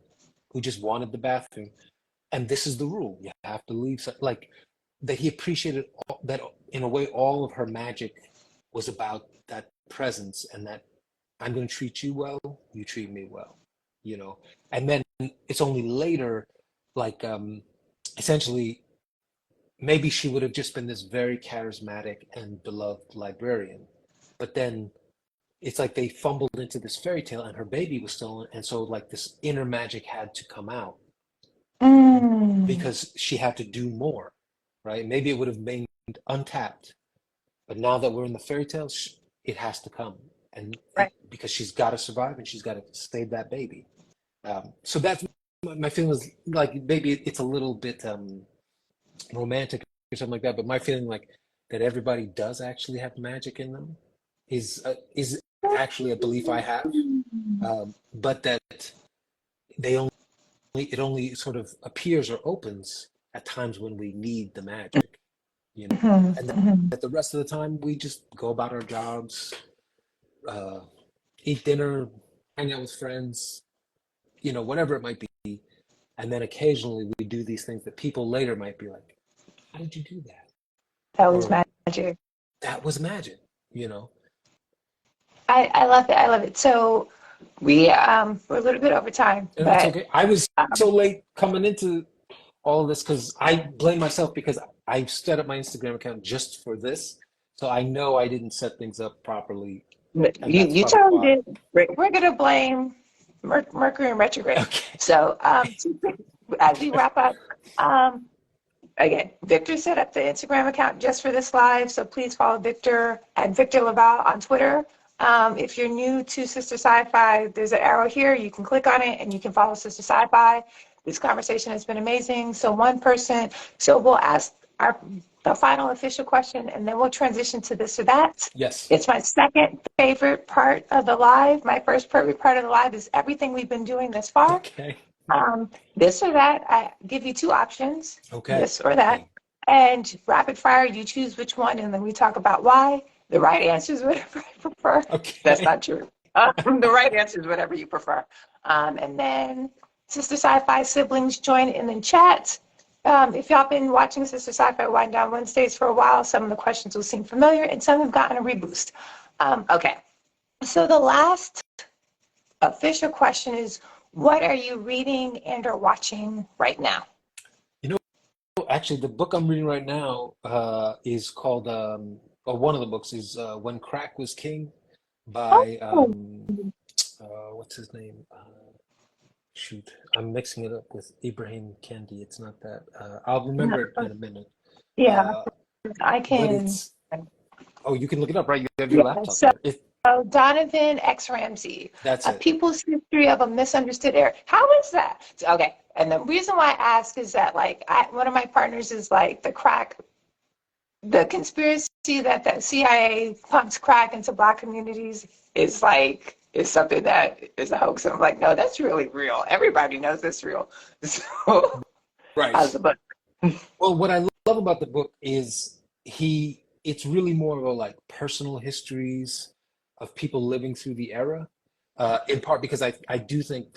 who just wanted the bathroom. And this is the rule: you have to leave. Like that, he appreciated that in a way. All of her magic was about that presence and that I'm going to treat you well, you treat me well, you know. And then it's only later, like essentially maybe she would have just been this very charismatic and beloved librarian. But then it's like they fumbled into this fairy tale and her baby was stolen. And so, like, this inner magic had to come out mm, because she had to do more, right? Maybe it would have been untapped. But now that we're in the fairy tale, it has to come. And right. because she's got to survive and she's got to save that baby. So that's my feeling is like maybe it's a little bit romantic or something like that. But my feeling like that everybody does actually have magic in them is actually a belief I have, but that they only it only sort of appears or opens at times when we need the magic, Mhm, and mhm. that the rest of the time we just go about our jobs, uh, eat dinner, hang out with friends, whatever it might be, and then occasionally we do these things that people later might be like, "How did you do that?" That was Or magic. that was magic, you know? I love it. I love it. So we're a little bit over time, And that's but okay. I was um, so late coming into all of this because I blame myself because I set up my Instagram account just for this. So I know I didn't set things up properly, and you that's you probably totally why. did. We're gonna blame Mercury in retrograde. Okay. So as we wrap up, um, again, Victor set up the Instagram account just for this live, so please follow Victor at Victor LaValle on Twitter. If you're new to Sister Sci-Fi, there's an arrow here. You can click on it and you can follow Sister Sci-Fi. This conversation has been amazing. So we'll ask the final official question and then we'll transition to this or that. Yes. It's my second favorite part of the live. My first favorite part of the live is everything we've been doing this far. Okay. This or that, I give you two options, Okay. this or that. And rapid fire, you choose which one, and then we talk about why. The right answer is whatever I prefer. That's Okay. not true. The right answer is whatever you prefer. And then Sister Sci-Fi siblings join in the chat. If y'all been watching Sister Sci-Fi Wind Down Wednesdays for a while, some of the questions will seem familiar and some have gotten a reboost. Okay, so the last official question is, what are you reading and or watching right now? You know, actually, the book I'm reading right now is called, or one of the books is When Crack Was King by, Oh, what's his name? Shoot, I'm mixing it up with Ibrahim Kendi. It's not that. I'll remember it in a minute. yeah, Uh, I but can. it's, oh, you can look it up, right? You have your Yeah, laptop so there. Donovan X. Ramsey, That's A it. People's History of a Misunderstood Era. How is that? Okay, and the reason why I ask is that, like, one of my partners is like the conspiracy that the CIA pumps crack into Black communities is something that is a hoax. And I'm like, no, that's really real. Everybody knows that's real. So, how's Right. the book? Well, what I love about the book is it's really more of a like personal histories of people living through the era, in part because I do think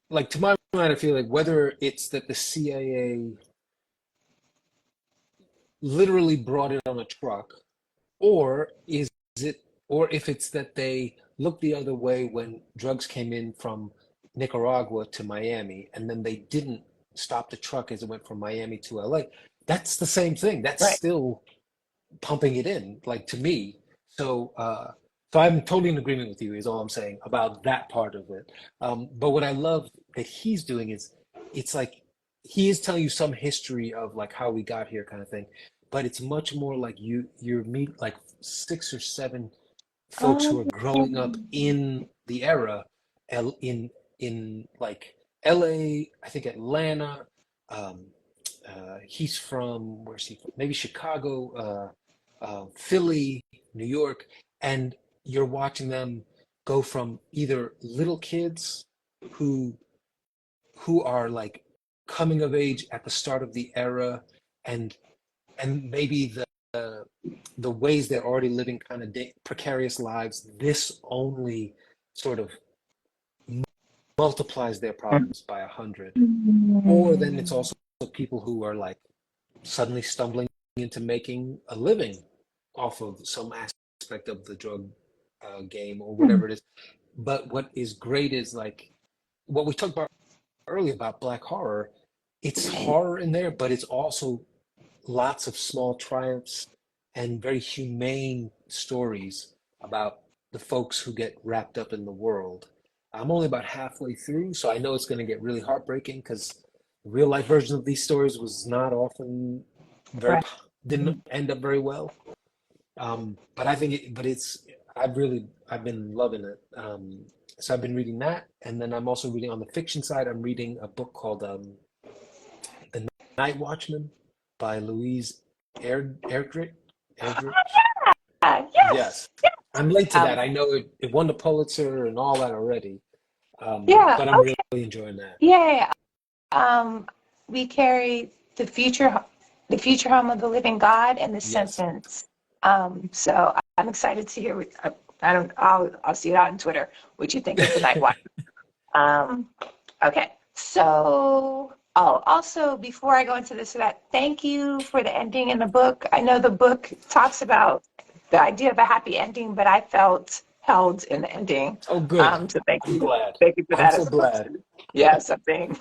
like to my mind, I feel like whether it's that the CIA literally brought it on a truck, or is it, or if it's that they looked the other way when drugs came in from Nicaragua to Miami, and then they didn't stop the truck as it went from Miami to LA. That's the same thing. That's Right. still pumping it in, like to me. So, so I'm totally in agreement with you, is all I'm saying about that part of it. But what I love that he's doing is it's like he is telling you some history of like how we got here kind of thing, but it's much more like you're meet like six or seven folks who Um, are growing up in the era, in like LA, I think Atlanta. Um, he's from, where's he from? Maybe Chicago, Philly, New York, and you're watching them go from either little kids who who are like coming of age at the start of the era, and maybe the ways they're already living kind of precarious lives. This only sort of multiplies their problems by 100. Or then it's also people who are like suddenly stumbling into making a living off of some aspect of the drug game or whatever it is. But what is great is like what we talked about earlier about Black horror. It's horror in there, but it's also lots of small triumphs and very humane stories about the folks who get wrapped up in the world. I'm only about halfway through, so I know it's going to get really heartbreaking because the real life version of these stories was not often very, right. didn't end up very well. But I think I've been loving it. So I've been reading that, and then I'm also reading on the fiction side. I'm reading a book called The Night Watchman by Louise Erdrich. Erdrich. Yes. Yes, I'm late to Um, that. I know it won the Pulitzer and all that already, yeah. but I'm really enjoying that. Yeah. We carry the future home of the living God and the Yes. sentence. So I'm excited to hear I don't, I'll see it out on Twitter, what you think of the night watch. Um, okay. So, also before I go into this or that, thank you for the ending in the book. I know the book talks about the idea of a happy ending, but I felt held in the ending. Oh, good. So thank I'm you. glad. Thank you for I'm that so as opposed glad. to, yeah, something.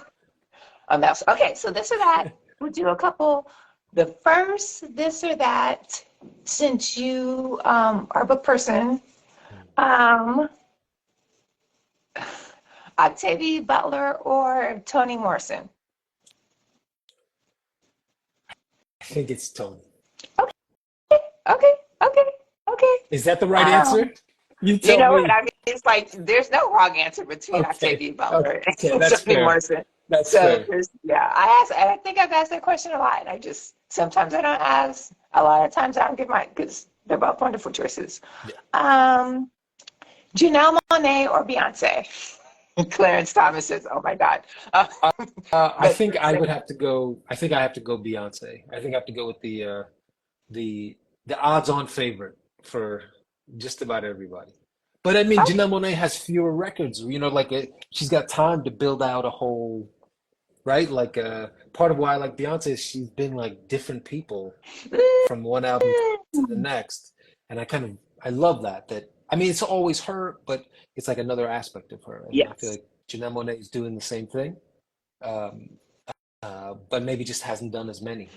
Else. Okay, so this or that, we'll do a couple. The first, this or that, since you are a book person, um, Octavia Butler or Toni Morrison? I think it's Tony. Okay, okay, okay, okay. Is that the right answer? Um, You you tell know what? me. I mean, it's like there's no wrong answer between Okay. Octavia Butler Okay, and that's Toni fair. Morrison. That's So fair. there's, yeah, I think I've asked that question a lot. I just, sometimes I don't ask. A lot of times I don't give mine because they're both wonderful choices. Yeah. Um, Janelle Monáe or Beyonce? Clarence Thomas says, "Oh my God." Uh, I But think I would have to go. I think I have to go Beyonce. I think I have to go with the odds-on favorite for just about everybody. But I mean, Janelle Monáe has fewer records. You know, like she's got time to build out a whole, right? Like part of why I like Beyonce is she's been like different people from one album to the next, and I love that I mean, it's always her, but it's like another aspect of her. And I feel Yes. like Janelle Monáe is doing the same thing, um, but maybe just hasn't done as many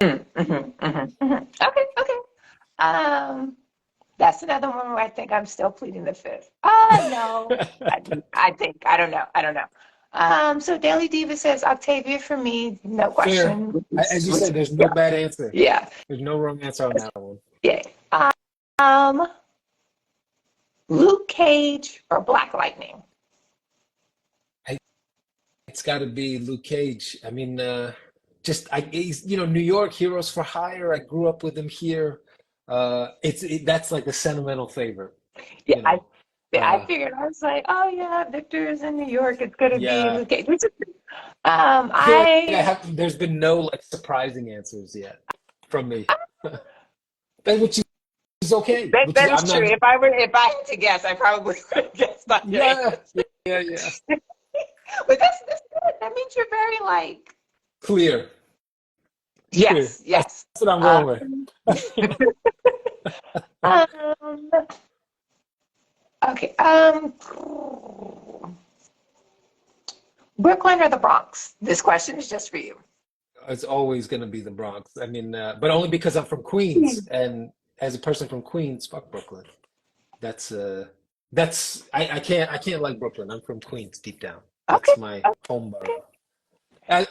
yet. Okay, okay. Um, that's another one where I think I'm still pleading the fifth. No. I don't know. I don't know. So Daily Diva says Octavia for me, no Fair. question. As you said, there's Yeah, no bad answer. yeah, There's no wrong answer on that one. yeah. Um, Luke Cage or Black Lightning? It's got to be Luke Cage. I mean, he's, New York Heroes for Hire. I grew up with him here. That's like a sentimental favorite, Yeah, you I know. I Uh, figured I was like, oh yeah, Victor's in New York. It's gonna be yeah, Luke Cage. I feel like I there's been no like surprising answers yet from me. Which is okay. Which is that is I'm true. not. If I had to guess, I probably would have guessed on your Yeah, answer. yeah, yeah. But that's good. That means you're very like Clear, clear. yes, That's yes. what I'm going Um, with. um, okay. Brooklyn or the Bronx? This question is just for you. It's always going to be the Bronx. I mean, but only because I'm from Queens, and as a person from Queens, fuck Brooklyn. That's I can't like Brooklyn. I'm from Queens deep down. Okay. That's my home borough.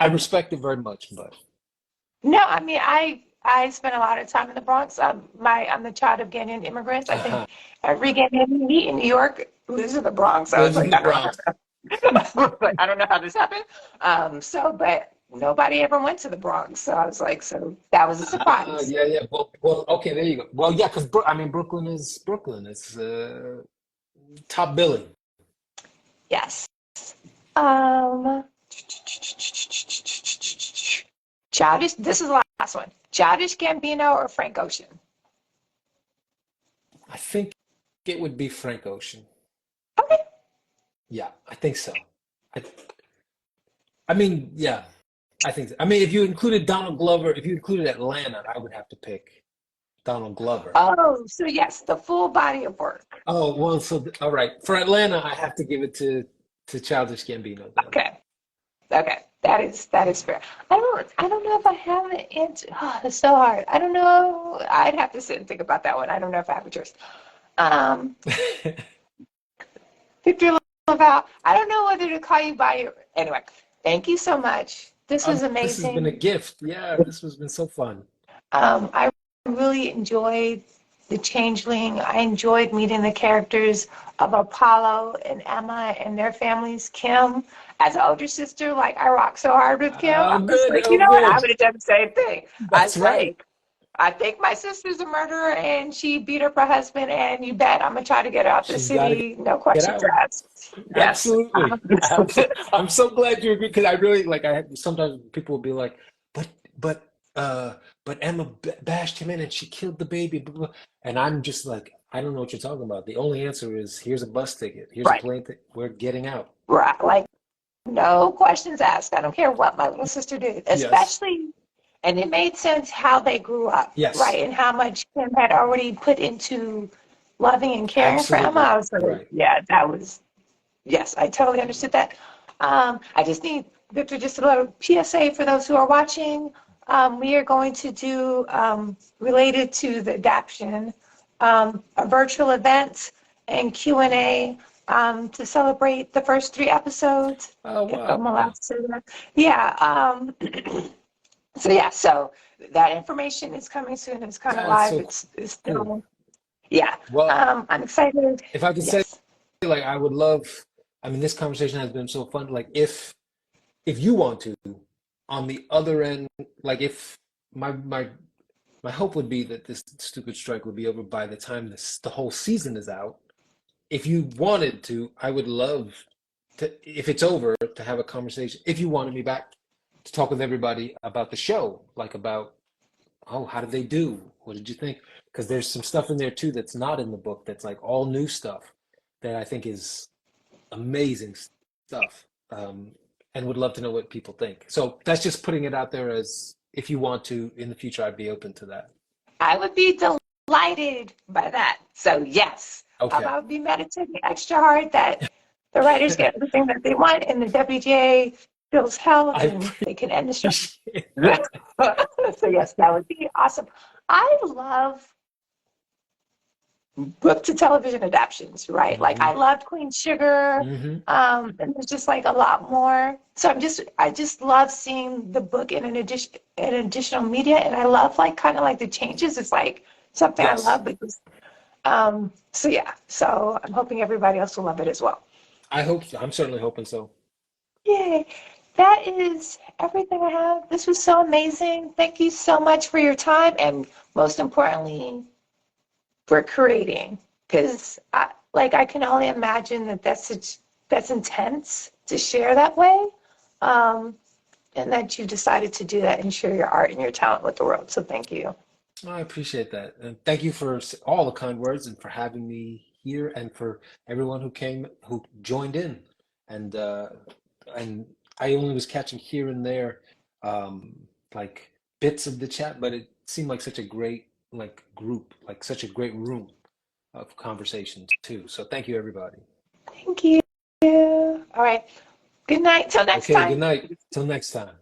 I respect it very much, but No, I mean I spent a lot of time in the Bronx. I'm the child of Ghanaian immigrants. I think every Ghanaian you meet in New York lives in the Bronx. I was lives in like, the I don't know. Bronx. I don't know how this happened. But nobody ever went to the Bronx. So I was like, so that was a surprise. Yeah, yeah. Well, okay, there you go. Well, yeah, because I mean, Brooklyn is Brooklyn. It's top billing. Yes. Um, Childish, this is the last one. Childish Gambino or Frank Ocean? I think it would be Frank Ocean. Okay. Yeah, I think so. I, I mean, yeah, I think. I mean, if you included Donald Glover, if you included Atlanta, I would have to pick Donald Glover. Oh, so yes, the full body of work. Oh, well, all right. For Atlanta, I have to give it to Childish Gambino then. Okay. Okay. That is fair. I don't know if I have an answer. Oh, it's so hard. I don't know. I'd have to sit and think about that one. I don't know if I have a choice. Um, Victor LaValle, I don't know whether to call you by your anyway. Thank you so much. This was This has been a amazing. gift. Yeah, this has been so fun. I really enjoyed the Changeling. I enjoyed meeting the characters of Apollo and Emma and their families. Kim, as an older sister, like I rock so hard with Kim. Oh, I was good. like, you Oh, know what? I good. would have done the same thing. I That's was right. like, I think my sister's a murderer and she beat up her husband, and you bet I'm gonna try to get her out of the She's got to city. No get questions out. asked. Yes. Absolutely. I'm so glad you agree because I really like. Sometimes people will be like, but but uh but Emma bashed him in and she killed the baby. Blah, blah. And I'm just like, I don't know what you're talking about. The only answer is here's a bus ticket. Here's a Right. plane ticket. We're getting out. Right. Like no questions asked. I don't care what my little sister did, Yes. especially, and it made sense how they grew up, Yes. right? And how much Kim had already put into loving and caring for Emma. Absolutely. I was like, Right. yeah, that was, yes, I totally understood that. I just need, Victor, just a little PSA for those who are watching. We are going to do, related to the adaption, a virtual event and Q&A to celebrate the first 3 episodes, Oh if I'm wow. allowed to say that. Yeah. So yeah, so that information is coming soon. It's kind of God, it's live. so It's cool. still, yeah. Well, I'm excited. if I could say, Yes. like, I would love. I mean, this conversation has been so fun. Like, if you want to, on the other end, like if my hope would be that this stupid strike would be over by the time the whole season is out. If you wanted to, I would love to, if it's over, to have a conversation. If you wanted me back to talk with everybody about the show, like about, oh, how did they do? What did you think? Because there's some stuff in there too that's not in the book that's like all new stuff that I think is amazing stuff. And would love to know what people think. So that's just putting it out there as if you want to in the future, I'd be open to that. I would be delighted by that. So yes, Okay. I'll be meditating extra hard that the writers get everything that they want and the WGA feels held I and they can end the strike. appreciate that. So yes, that would be awesome. I love book to television adaptions, right? Like Hmm. I loved Queen Sugar, Hmm. and there's just like a lot more. So I just love seeing the book in additional media, and I love like kind of like the changes. It's like something I Yes. love because, so yeah. So I'm hoping everybody else will love it as well. I hope so. I'm certainly hoping so. Yay! That is everything I have. This was so amazing. Thank you so much for your time, and most importantly, for creating, because I can only imagine that that's intense to share that way, um, and that you decided to do that and share your art and your talent with the world. So thank you. I appreciate that. And thank you for all the kind words and for having me here and for everyone who joined in. And and I only was catching here and there um like bits of the chat, but it seemed like such a great like group, like such a great room of conversation too. So thank you everybody. Thank you. All right. Good night. Till next Okay, good time. night. Till next time.